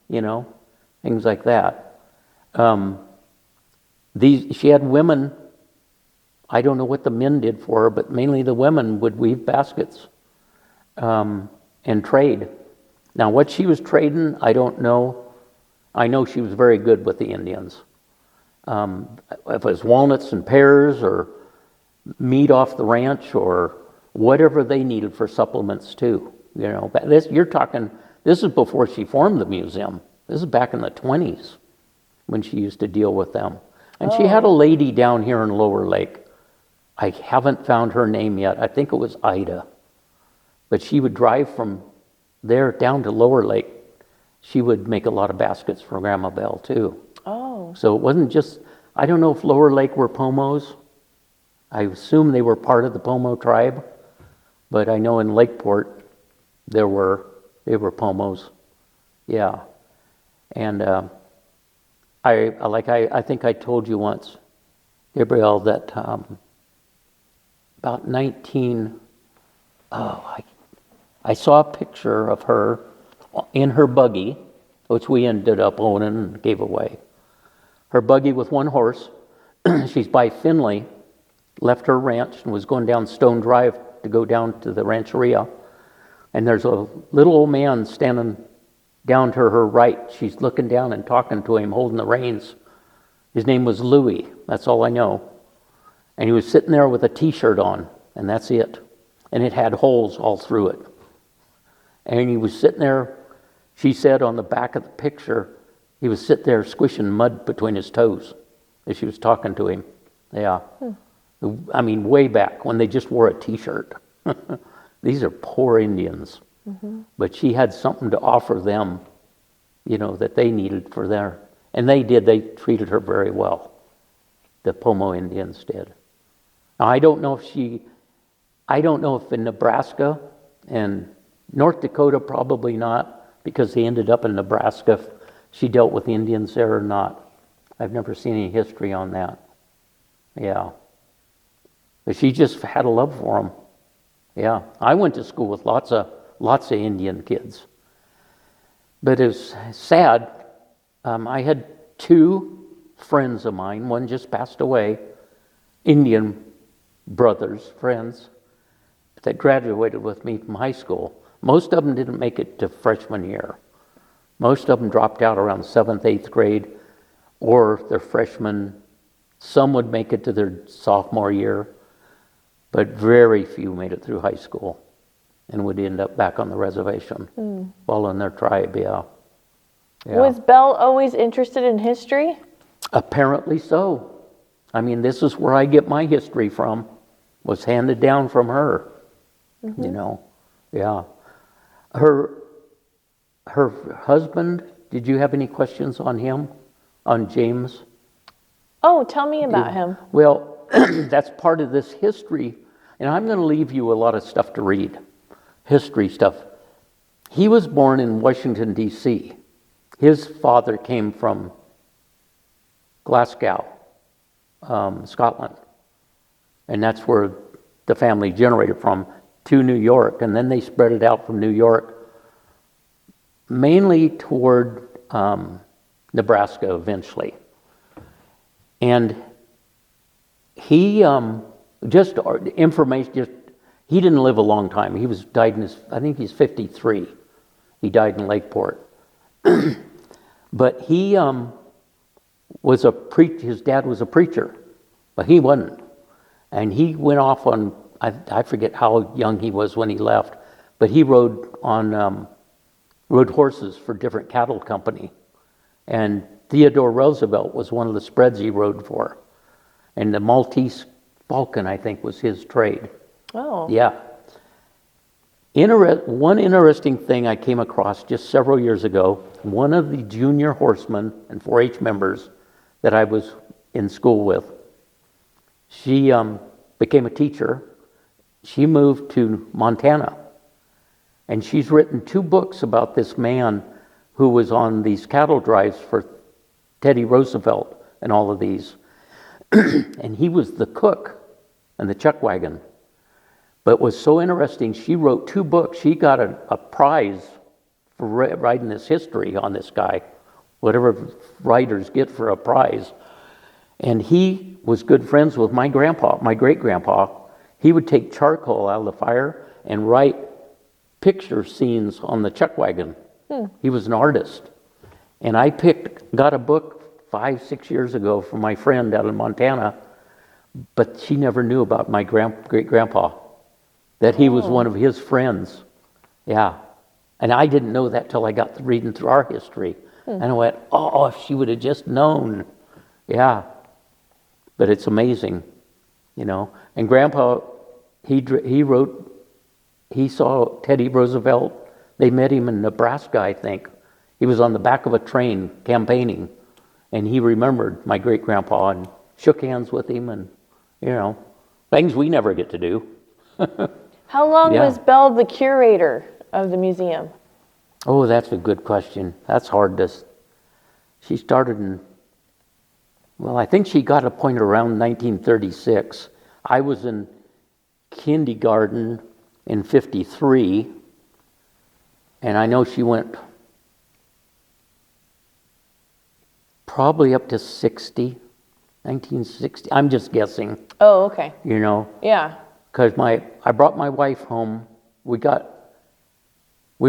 things like that. She had women, I don't know what the men did for her, but mainly the women would weave baskets and trade. Now, what she was trading, I don't know. I know she was very good with the Indians. If it was walnuts and pears or meat off the ranch or whatever they needed for supplements too. This is before she formed the museum. This is back in the 20s when she used to deal with them. And she had a lady down here in Lower Lake. I haven't found her name yet. I think it was Ida. But she would drive from there down to Lower Lake. She would make a lot of baskets for Grandma Belle too. Oh. So it wasn't just, I don't know if Lower Lake were Pomos. I assume they were part of the Pomo tribe. But I know in Lakeport they were Pomos. Yeah. And I think I told you once, Gabriele, that about I saw a picture of her in her buggy, which we ended up owning and gave away. Her buggy with one horse. She's by Finley, left her ranch and was going down Stone Drive to go down to the rancheria. And there's a little old man standing down to her right. She's looking down and talking to him, holding the reins. His name was Louis. That's all I know. And he was sitting there with a T-shirt on, and that's it. And it had holes all through it. And he was sitting there, she said on the back of the picture, he was sitting there squishing mud between his toes as she was talking to him. Yeah. I mean, way back when they just wore a T-shirt. These are poor Indians. Mm-hmm. But she had something to offer them, that they needed for their... And they did. They treated her very well. The Pomo Indians did. Now, I don't know if in Nebraska and North Dakota, probably not, because they ended up in Nebraska, if she dealt with the Indians there or not. I've never seen any history on that. Yeah. But she just had a love for them. Yeah. I went to school with lots of Indian kids. But it was sad. I had 2 friends of mine. One just passed away. Indian brothers, friends, that graduated with me from high school. Most of them didn't make it to freshman year. Most of them dropped out around 7th, 8th grade, or their freshman. Some would make it to their sophomore year, but very few made it through high school and would end up back on the reservation, following their tribe, yeah. Yeah. Was Belle always interested in history? Apparently so. I mean, this is where I get my history from, was handed down from her, you know. Yeah. Her husband, did you have any questions on him, on James? Oh, tell me about him. Well, that's part of this history, and I'm going to leave you a lot of stuff to read, history stuff. He was born in Washington, D.C. His father came from Glasgow, Scotland, and that's where the family generated from, to New York, and then they spread it out from New York, mainly toward Nebraska eventually. And he, just information, he didn't live a long time. He died in I think he's 53. He died in Lakeport. But he was his dad was a preacher, but he wasn't. And he went off on, I forget how young he was when he left, but he rode horses for different cattle company. And Theodore Roosevelt was one of the spreads he rode for. And the Maltese Falcon, I think, was his trade. Oh. Yeah. One interesting thing I came across just several years ago, one of the junior horsemen and 4-H members that I was in school with, she became a teacher. She moved to Montana. And she's written 2 books about this man who was on these cattle drives for Teddy Roosevelt and all of these. And he was the cook in the chuck wagon. But it was so interesting, she wrote 2 books. She got a prize for writing this history on this guy, whatever writers get for a prize. And he was good friends with my grandpa, my great-grandpa. He would take charcoal out of the fire and write picture scenes on the chuck wagon. He was an artist. And I got a book 5-6 years ago from my friend out in Montana, but she never knew about my great-grandpa, that he was one of his friends. Yeah. And I didn't know that till I got to reading through our history. And I went, oh, if she would have just known. Yeah. But it's amazing, you know. And Grandpa, he saw Teddy Roosevelt. They met him in Nebraska, I think. He was on the back of a train campaigning, and he remembered my great-grandpa and shook hands with him, and, you know, things we never get to do. How long Yeah. was Belle the curator of the museum? Oh, that's a good question. That's hard to... She started I think she got appointed around 1936. I was in kindergarten in 53, and I know she went probably up to 1960. I'm just guessing, Oh, okay. you know, Yeah. because I brought my wife home. We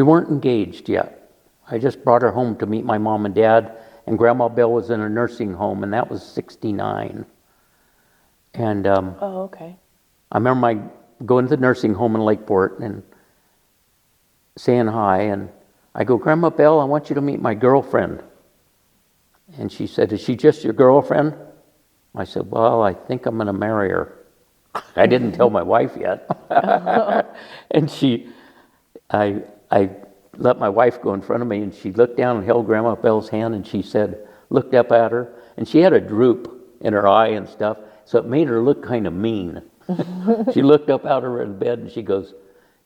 weren't engaged yet. I just brought her home to meet my mom and dad, and Grandma Belle was in a nursing home, and that was 69. And Oh, okay. I remember going to the nursing home in Lakeport and saying hi, and I go, Grandma Belle, I want you to meet my girlfriend. And she said, is she just your girlfriend? I said, well, I think I'm going to marry her. I didn't tell my wife yet. And I let my wife go in front of me, and she looked down and held Grandma Belle's hand, and she said, looked up at her, and she had a droop in her eye and stuff, so it made her look kind of mean. She looked up out of her bed, and she goes,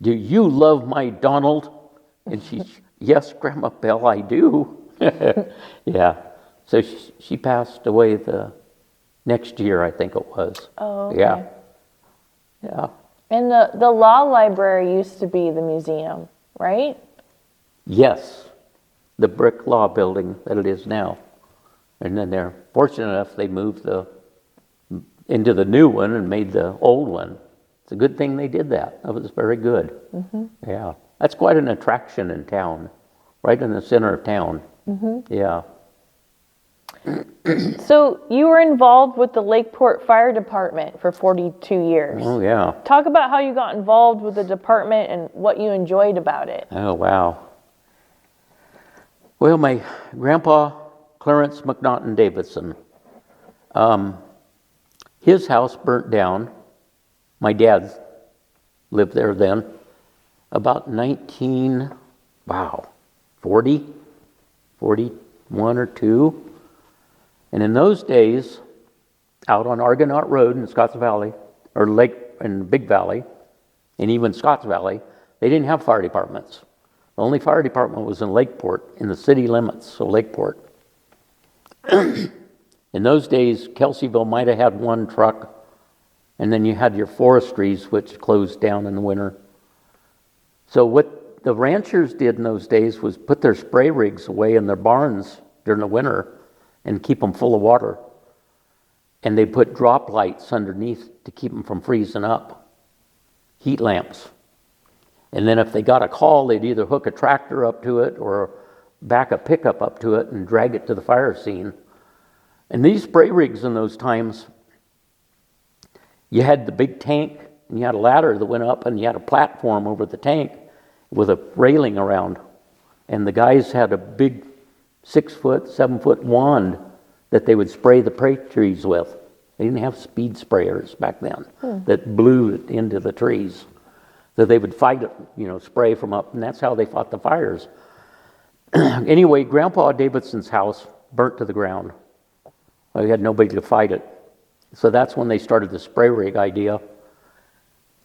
do you love my Donald? And yes, Grandma Belle, I do. Yeah. So she passed away the next year, I think it was. Oh, okay. Yeah. Yeah. And the law library used to be the museum, right? Yes. The brick law building that it is now. And then they're fortunate enough they moved into the new one and made the old one. It's a good thing they did that. That was very good. Mm-hmm. Yeah. That's quite an attraction in town, right in the center of town. Mm-hmm. Yeah. So you were involved with the Lakeport Fire Department for 42 years. Oh, yeah. Talk about how you got involved with the department and what you enjoyed about it. Oh, wow. Well, my grandpa, Clarence McNaughton Davidson, his house burnt down. My dad lived there then, about 40, 41 or 2. And in those days, out on Argonaut Road in Scotts Valley, or Lake in Big Valley, and even Scotts Valley, they didn't have fire departments. The only fire department was in Lakeport, in the city limits, so Lakeport. In those days, Kelseyville might have had one truck, and then you had your forestries, which closed down in the winter. So what the ranchers did in those days was put their spray rigs away in their barns during the winter and keep them full of water. And they put drop lights underneath to keep them from freezing up, heat lamps. And then if they got a call, they'd either hook a tractor up to it or back a pickup up to it and drag it to the fire scene. And these spray rigs in those times, you had the big tank, and you had a ladder that went up, and you had a platform over the tank with a railing around. And the guys had a big 6-foot, 7-foot wand that they would spray the prey trees with. They didn't have speed sprayers back then that blew it into the trees. So they would fight it, spray from up, and that's how they fought the fires. Anyway, Grandpa Davidson's house burnt to the ground. Well, he had nobody to fight it. So that's when they started the spray rig idea.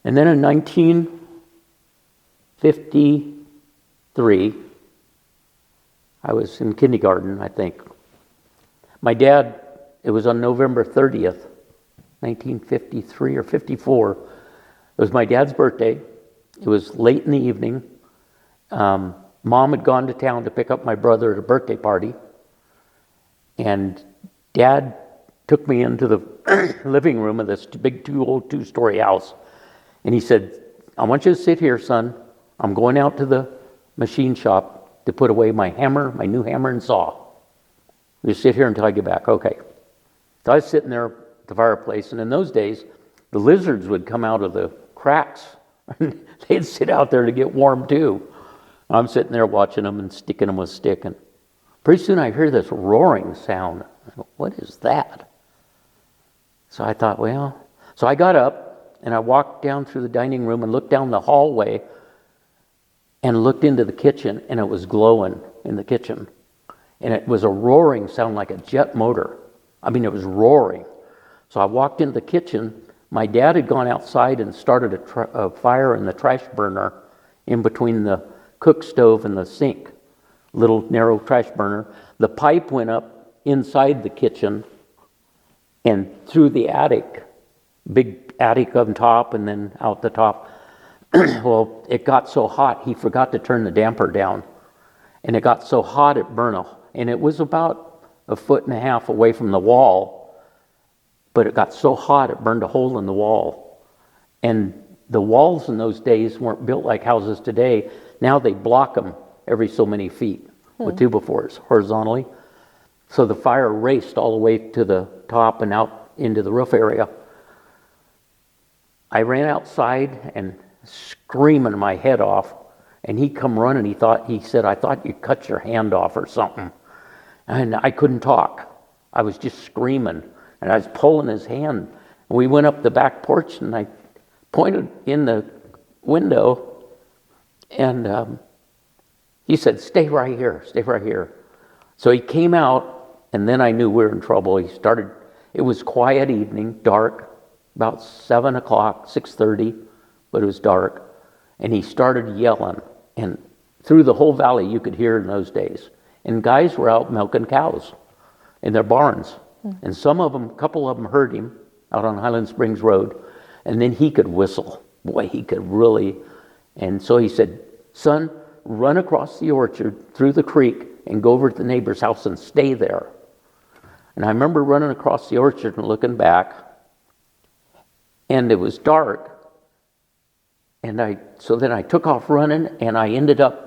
And then in 1953, I was in kindergarten, I think. My dad, it was on November 30th, 1953 or 54. It was my dad's birthday. It was late in the evening. Mom had gone to town to pick up my brother at a birthday party. And Dad took me into the living room of this big old two-story house. And he said, I want you to sit here, son. I'm going out to the machine shop to put away my hammer, my new hammer and saw. You sit here until I get back. Okay. So I was sitting there at the fireplace, and in those days, the lizards would come out of the cracks. They'd sit out there to get warm too. I'm sitting there watching them and sticking them with a stick. And pretty soon I hear this roaring sound. I go, what is that? So I thought, so I got up and I walked down through the dining room and looked down the hallway and looked into the kitchen, and it was glowing in the kitchen. And it was a roaring sound like a jet motor. I mean, it was roaring. So I walked into the kitchen. My dad had gone outside and started a fire in the trash burner in between the cook stove and the sink, little narrow trash burner. The pipe went up inside the kitchen and through the attic, big attic on top and then out the top. Well, it got so hot, he forgot to turn the damper down. And it got so hot it burned. And it was about 1.5 feet away from the wall, but it got so hot it burned a hole in the wall. And the walls in those days weren't built like houses today. Now they block them every so many feet with 2x4s horizontally. So the fire raced all the way to the top and out into the roof area. I ran outside and screaming my head off, and he come running. He said, I thought you cut your hand off or something. And I couldn't talk. I was just screaming, and I was pulling his hand. And we went up the back porch, and I pointed in the window, and he said, stay right here, stay right here. So he came out, and then I knew we were in trouble. It was quiet evening, dark, about 7 o'clock, 6:30, but it was dark. And he started yelling, and through the whole valley you could hear in those days. And guys were out milking cows in their barns. And a couple of them heard him out on Highland Springs Road, and then he could whistle. Boy, he could really. And so he said, son, run across the orchard through the creek and go over to the neighbor's house and stay there. And I remember running across the orchard and looking back, and it was dark. And so then I took off running, and I ended up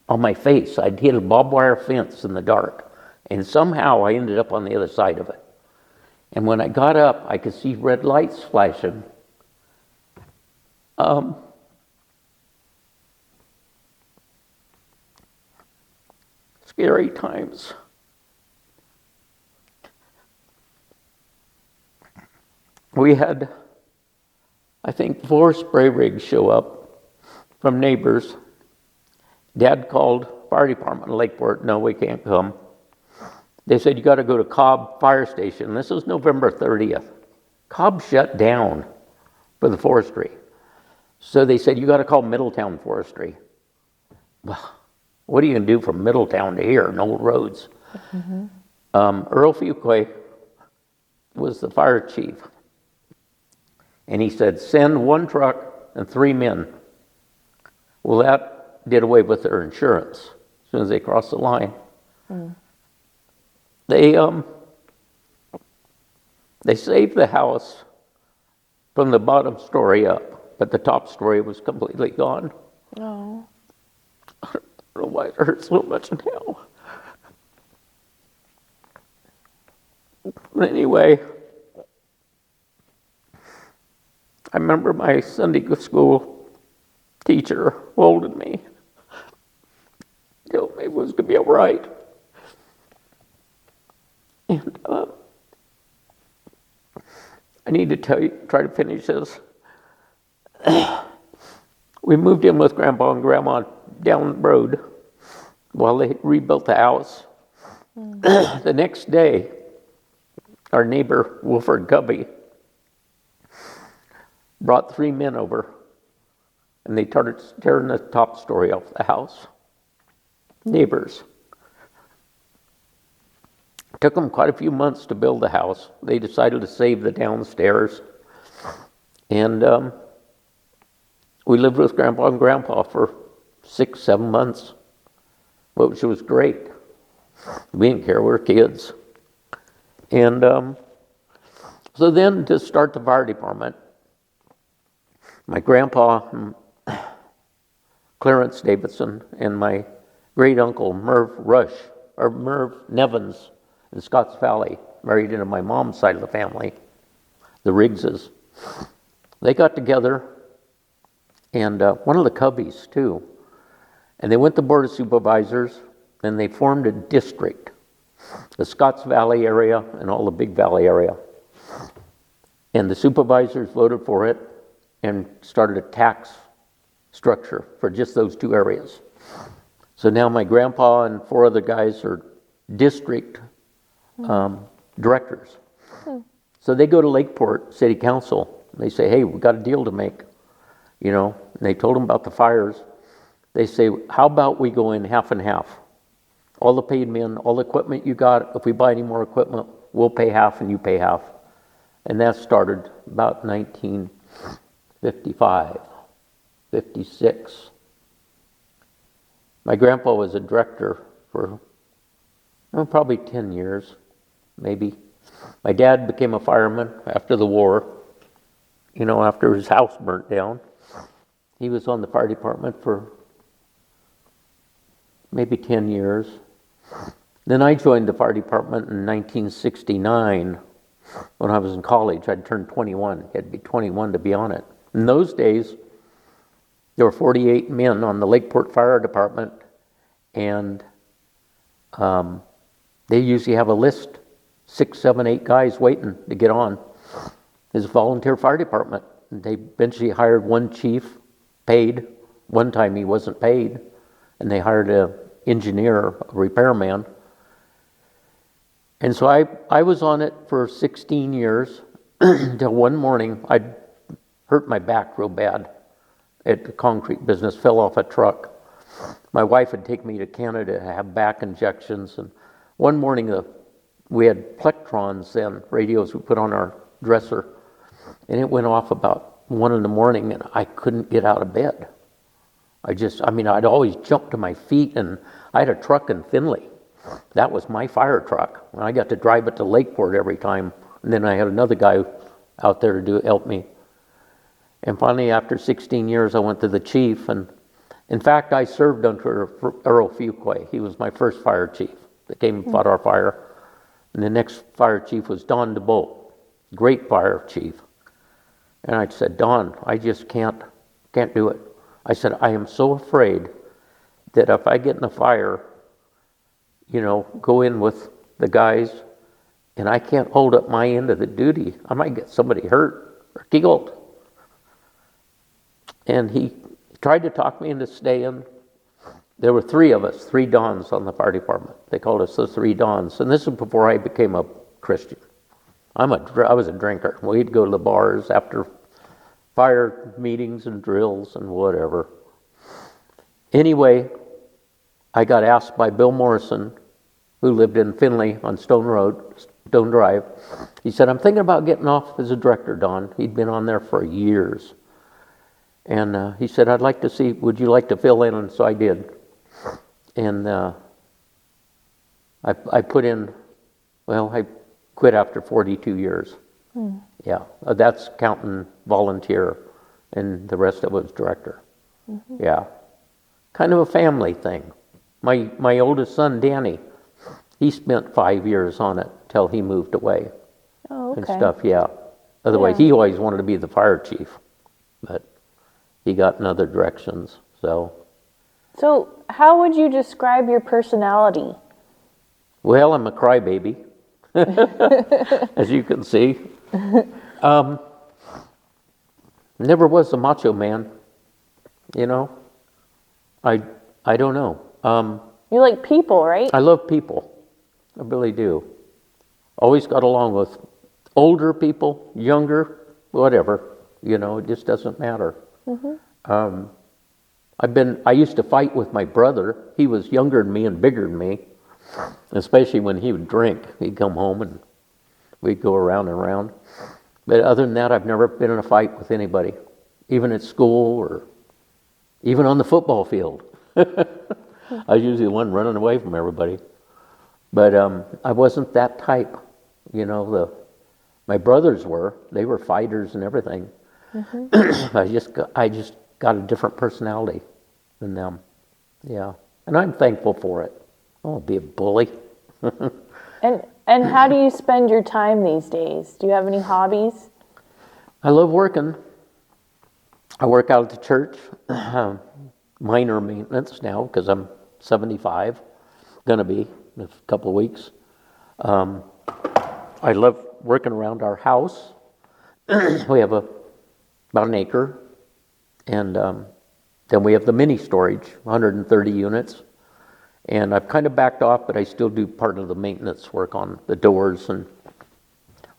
on my face. I'd hit a barbed wire fence in the dark, and somehow I ended up on the other side of it. And when I got up, I could see red lights flashing. scary times. We had, I think, 4 spray rigs show up from neighbors. Dad called fire department in Lakeport. No, we can't come. They said, you got to go to Cobb Fire Station. This was November 30th. Cobb shut down for the forestry. So they said, you got to call Middletown Forestry. Well, what are you going to do from Middletown to here? No roads. Mm-hmm. Earl Fuqua was the fire chief. And he said, send 1 truck and 3 men. Well, that did away with their insurance as soon as they crossed the line. Mm. They saved the house from the bottom story up, but the top story was completely gone. Oh. I don't know why it hurts so much now. But anyway, I remember my Sunday school teacher holding me, told me it was going to be all right. And I need to try to finish this. We moved in with Grandpa and Grandma down the road while they rebuilt the house. Mm. The next day, our neighbor, Wilford Cubby, brought 3 men over, and they started tearing the top story off the house. Neighbors. It took them quite a few months to build the house. They decided to save the downstairs. And we lived with Grandpa and Grandpa for 6-7 months, which was great. We didn't care, we were kids. And so then to start the fire department, my grandpa, Clarence Davidson, and my great uncle, Merv Nevins in Scotts Valley, married into my mom's side of the family, the Riggses. They got together, and one of the Cubbies too, and they went to Board of Supervisors, and they formed a district, the Scotts Valley area and all the Big Valley area. And the supervisors voted for it and started a tax structure for just those 2 areas. So now my grandpa and 4 other guys are district directors. So they go to Lakeport City Council. They say, hey, we've got a deal to make. You know, and they told them about the fires. They say, how about we go in half and half? All the paid men, all the equipment you got, if we buy any more equipment, we'll pay half and you pay half. And that started about 1955, 56. My grandpa was a director for probably 10 years, maybe. My dad became a fireman after the war, you know, after his house burnt down. He was on the fire department for maybe 10 years. Then I joined the fire department in 1969 when I was in college. I'd turned 21. You had to be 21 to be on it. In those days, there were 48 men on the Lakeport Fire Department, and they usually have a list, 6, 7, 8 guys waiting to get on. It's a volunteer fire department. They eventually hired 1 chief, paid. One time he wasn't paid, and they hired an engineer, a repairman. And so I was on it for 16 years until one morning I hurt my back real bad at the concrete business, fell off a truck. My wife had taken me to Canada to have back injections, and one morning we had plectrons then, radios we put on our dresser, and it went off about 1 in the morning, and I couldn't get out of bed. I'd always jump to my feet, and I had a truck in Findlay. That was my fire truck. And I got to drive it to Lakeport every time, and then I had another guy out there to help me. And finally, after 16 years, I went to the chief, and in fact, I served under Earl Fuqua. He was my first fire chief that came and fought our fire. And the next fire chief was Don Davidson, great fire chief. And I said, Don, I just can't do it. I said, I am so afraid that if I get in a fire, go in with the guys, and I can't hold up my end of the duty. I might get somebody hurt or killed. And he tried to talk me into staying. There were three of us, three Dons on the fire department. They called us the three Dons. And this is before I became a Christian. I was a drinker. We'd go to the bars after fire meetings and drills and whatever. Anyway, I got asked by Bill Morrison, who lived in Findlay on Stone Drive. He said, I'm thinking about getting off as a director, Don. He'd been on there for years. And he said, I'd like to see, would you like to fill in? And so I did. And I put in, I quit after 42 years. Yeah, that's counting volunteer, and the rest of it was director. Yeah, kind of a family thing. My oldest son, Danny, he spent 5 years on it till he moved away. Oh, okay. And stuff, yeah. Otherwise, he always wanted to be the fire chief, but he got in other directions, so. So how would you describe your personality? Well, I'm a crybaby, as you can see. Never was a macho man, I don't know. You like people, right? I love people. I really do. Always got along with older people, younger, whatever. It just doesn't matter. I used to fight with my brother. He was younger than me and bigger than me, especially when he would drink. He'd come home and we'd go around and around. But other than that, I've never been in a fight with anybody, even at school or even on the football field. I was usually the one running away from everybody. But I wasn't that type. My brothers were. They were fighters and everything. I just got a different personality than them. Yeah. And I'm thankful for it. I won't be a bully. And how do you spend your time these days? Do you have any hobbies? I love working. I work out at the church. Minor maintenance now because I'm 75. Gonna be in a couple of weeks. I love working around our house. We have about an acre. And then we have the mini storage, 130 units. And I've kind of backed off, but I still do part of the maintenance work on the doors and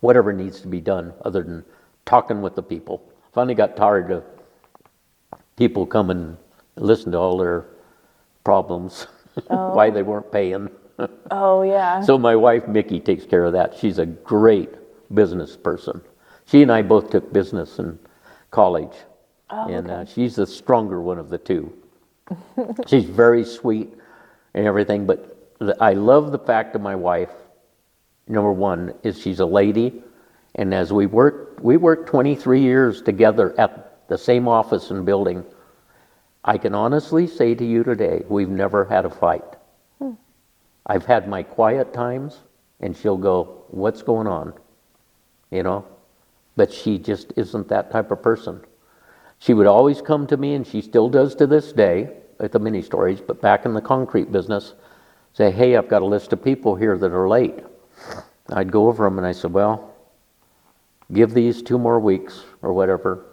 whatever needs to be done other than talking with the people. Finally got tired of people coming and listen to all their problems, why they weren't paying. Oh, yeah. So my wife, Mickey, takes care of that. She's a great business person. She and I both took business in college. Oh, and okay. She's the stronger one of the two. She's very sweet and everything, but I love the fact of my wife, number one, is she's a lady, and as we worked 23 years together at the same office and building. I can honestly say to you today, we've never had a fight. I've had my quiet times, and she'll go, what's going on? But she just isn't that type of person. She would always come to me, and she still does to this day, at the mini storage, but back in the concrete business, say, hey, I've got a list of people here that are late. I'd go over them, and I said, well, give these 2 more weeks, or whatever.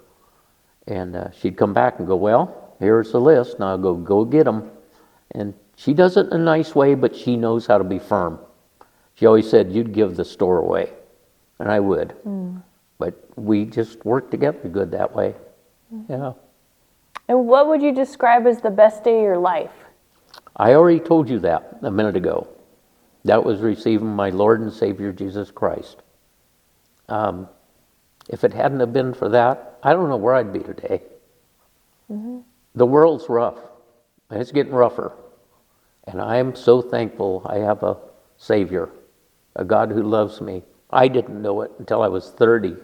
And she'd come back and go, well, here's the list, now go get them. And she does it in a nice way, but she knows how to be firm. She always said, you'd give the store away. And I would. But we just work together good that way. Yeah. And what would you describe as the best day of your life? I already told you that a minute ago. That was receiving my Lord and Savior Jesus Christ. If it hadn't have been for that, I don't know where I'd be today. The world's rough, and it's getting rougher. And I am so thankful I have a Savior, a God who loves me. I didn't know it until I was 30.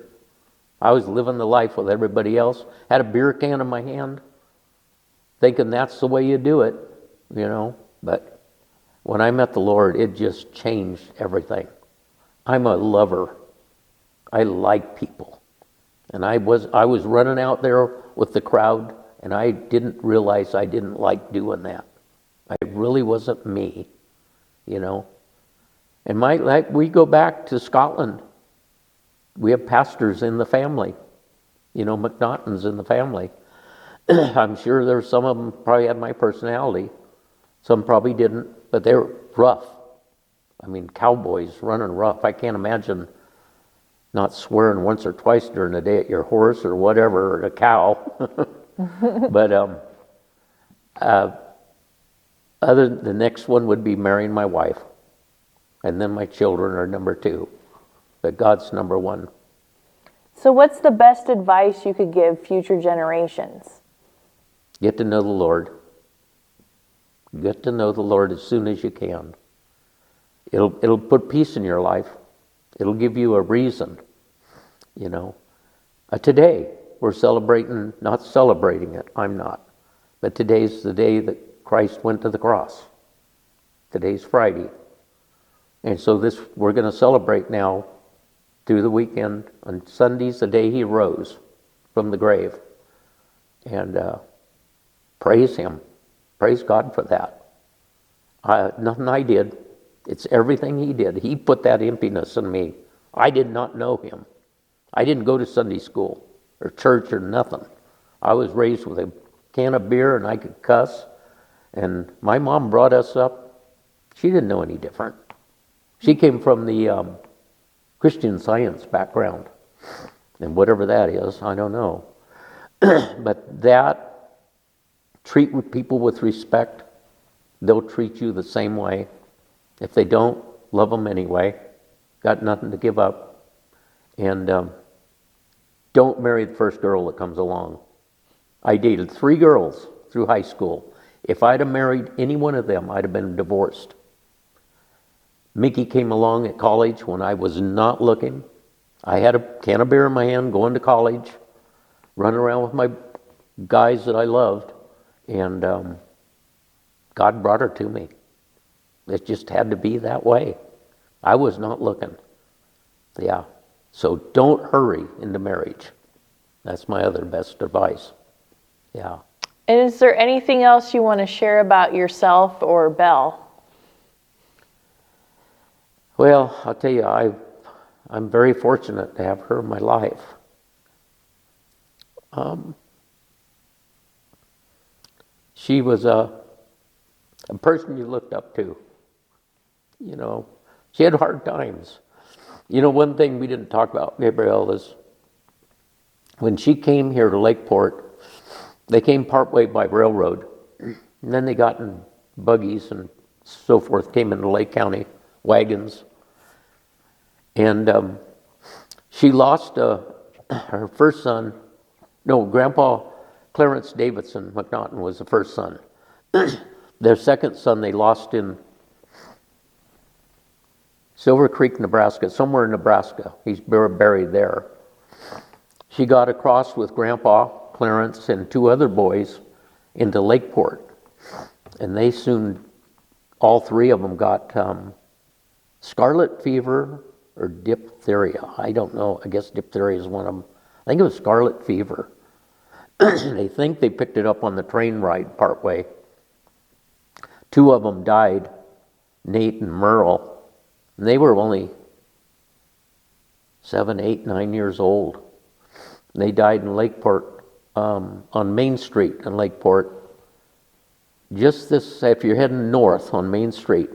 I was living the life with everybody else, had a beer can in my hand, thinking that's the way you do it, But when I met the Lord, it just changed everything. I'm a lover. I like people. And I was running out there with the crowd, and I didn't realize I didn't like doing that. It really wasn't me. you know. And like we go back to Scotland. We have pastors in the family, you know, McNaughtons in the family. I'm sure there's some of them probably had my personality. Some probably didn't, but they were rough. I mean, cowboys running rough. I can't imagine not swearing once or twice during the day at your horse or whatever, or a cow. But the next one would be marrying my wife. And then my children are number 2. But God's number 1. So what's the best advice you could give future generations? Get to know the Lord. Get to know the Lord as soon as you can. It'll put peace in your life. It'll give you a reason, you know. Today, we're not celebrating it, I'm not. But today's the day that Christ went to the cross. Today's Friday. And so we're going to celebrate now through the weekend. On Sunday's the day he rose from the grave. And praise him. Praise God for that. Nothing I did. It's everything he did. He put that emptiness in me. I did not know him. I didn't go to Sunday school or church or nothing. I was raised with a can of beer and I could cuss. And my mom brought us up. She didn't know any different. She came from the Christian Science background. And whatever that is, I don't know. But treat people with respect. They'll treat you the same way. If they don't, love them anyway. Got nothing to give up. And don't marry the first girl that comes along. I dated 3 girls through high school. If I'd have married any one of them, I'd have been divorced. Mickey came along at college when I was not looking. I had a can of beer in my hand going to college, running around with my guys that I loved, and God brought her to me. It just had to be that way. I was not looking. Yeah. So don't hurry into marriage. That's my other best advice. Yeah. And is there anything else you want to share about yourself or Belle? Well, I'll tell you, I'm very fortunate to have her in my life. She was a person you looked up to. You know, she had hard times. You know, one thing we didn't talk about, Gabriele, is when she came here to Lakeport, they came partway by railroad, and then they got in buggies and so forth, came into Lake County, wagons. And she lost her first son. No, Grandpa Clarence Davidson McNaughton was the first son. Their second son they lost in Silver Creek, Nebraska, somewhere in Nebraska. He's buried there. She got across with Grandpa Clarence and 2 other boys into Lakeport. And they soon, all 3 of them got scarlet fever or diphtheria. I don't know. I guess diphtheria is one of them. I think it was scarlet fever. They think they picked it up on the train ride partway. 2 of them died, Nate and Merle. And they were only 7, 8, 9 years old. And they died in Lakeport, on Main Street in Lakeport. Just this, if you're heading north on Main Street,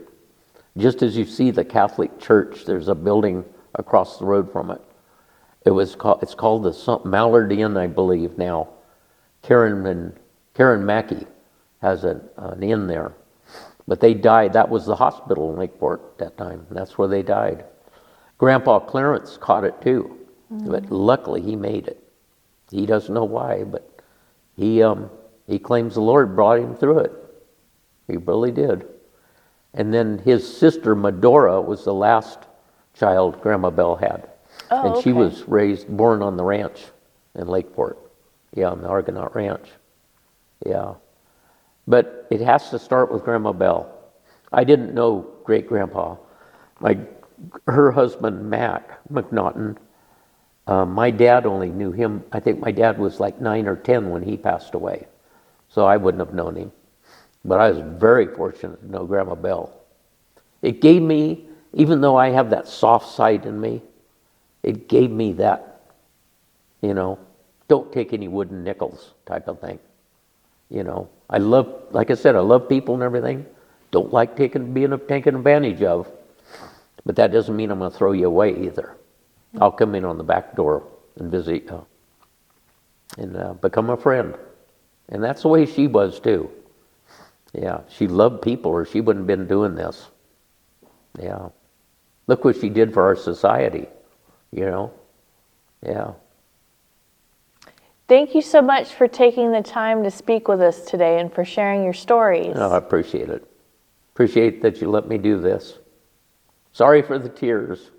just as you see the Catholic Church, there's a building across the road from it. It's called the Mallard Inn, I believe now. Karen Mackey has an inn there. But they died. That was the hospital in Lakeport at that time. That's where they died. Grandpa Clarence caught it too. But luckily he made it. He doesn't know why, but he claims the Lord brought him through it. He really did. And then his sister Medora was the last child Grandma Belle had. Oh, and she okay. was born on the ranch in Lakeport. Yeah, on the Argonaut Ranch. Yeah. But it has to start with Grandma Belle. I didn't know great grandpa. Her husband, Mac McNaughton, my dad only knew him. I think my dad was like 9 or 10 when he passed away. So I wouldn't have known him. But I was very fortunate to know Grandma Belle. It gave me, even though I have that soft side in me, it gave me that, don't take any wooden nickels type of thing. I love, like I said, I love people and everything. Don't like being taken advantage of. But that doesn't mean I'm going to throw you away either. I'll come in on the back door and visit you and become a friend. And that's the way she was too. Yeah, she loved people or she wouldn't have been doing this. Yeah. Look what she did for our society, Yeah. Thank you so much for taking the time to speak with us today and for sharing your stories. Oh, I appreciate it. Appreciate that you let me do this. Sorry for the tears.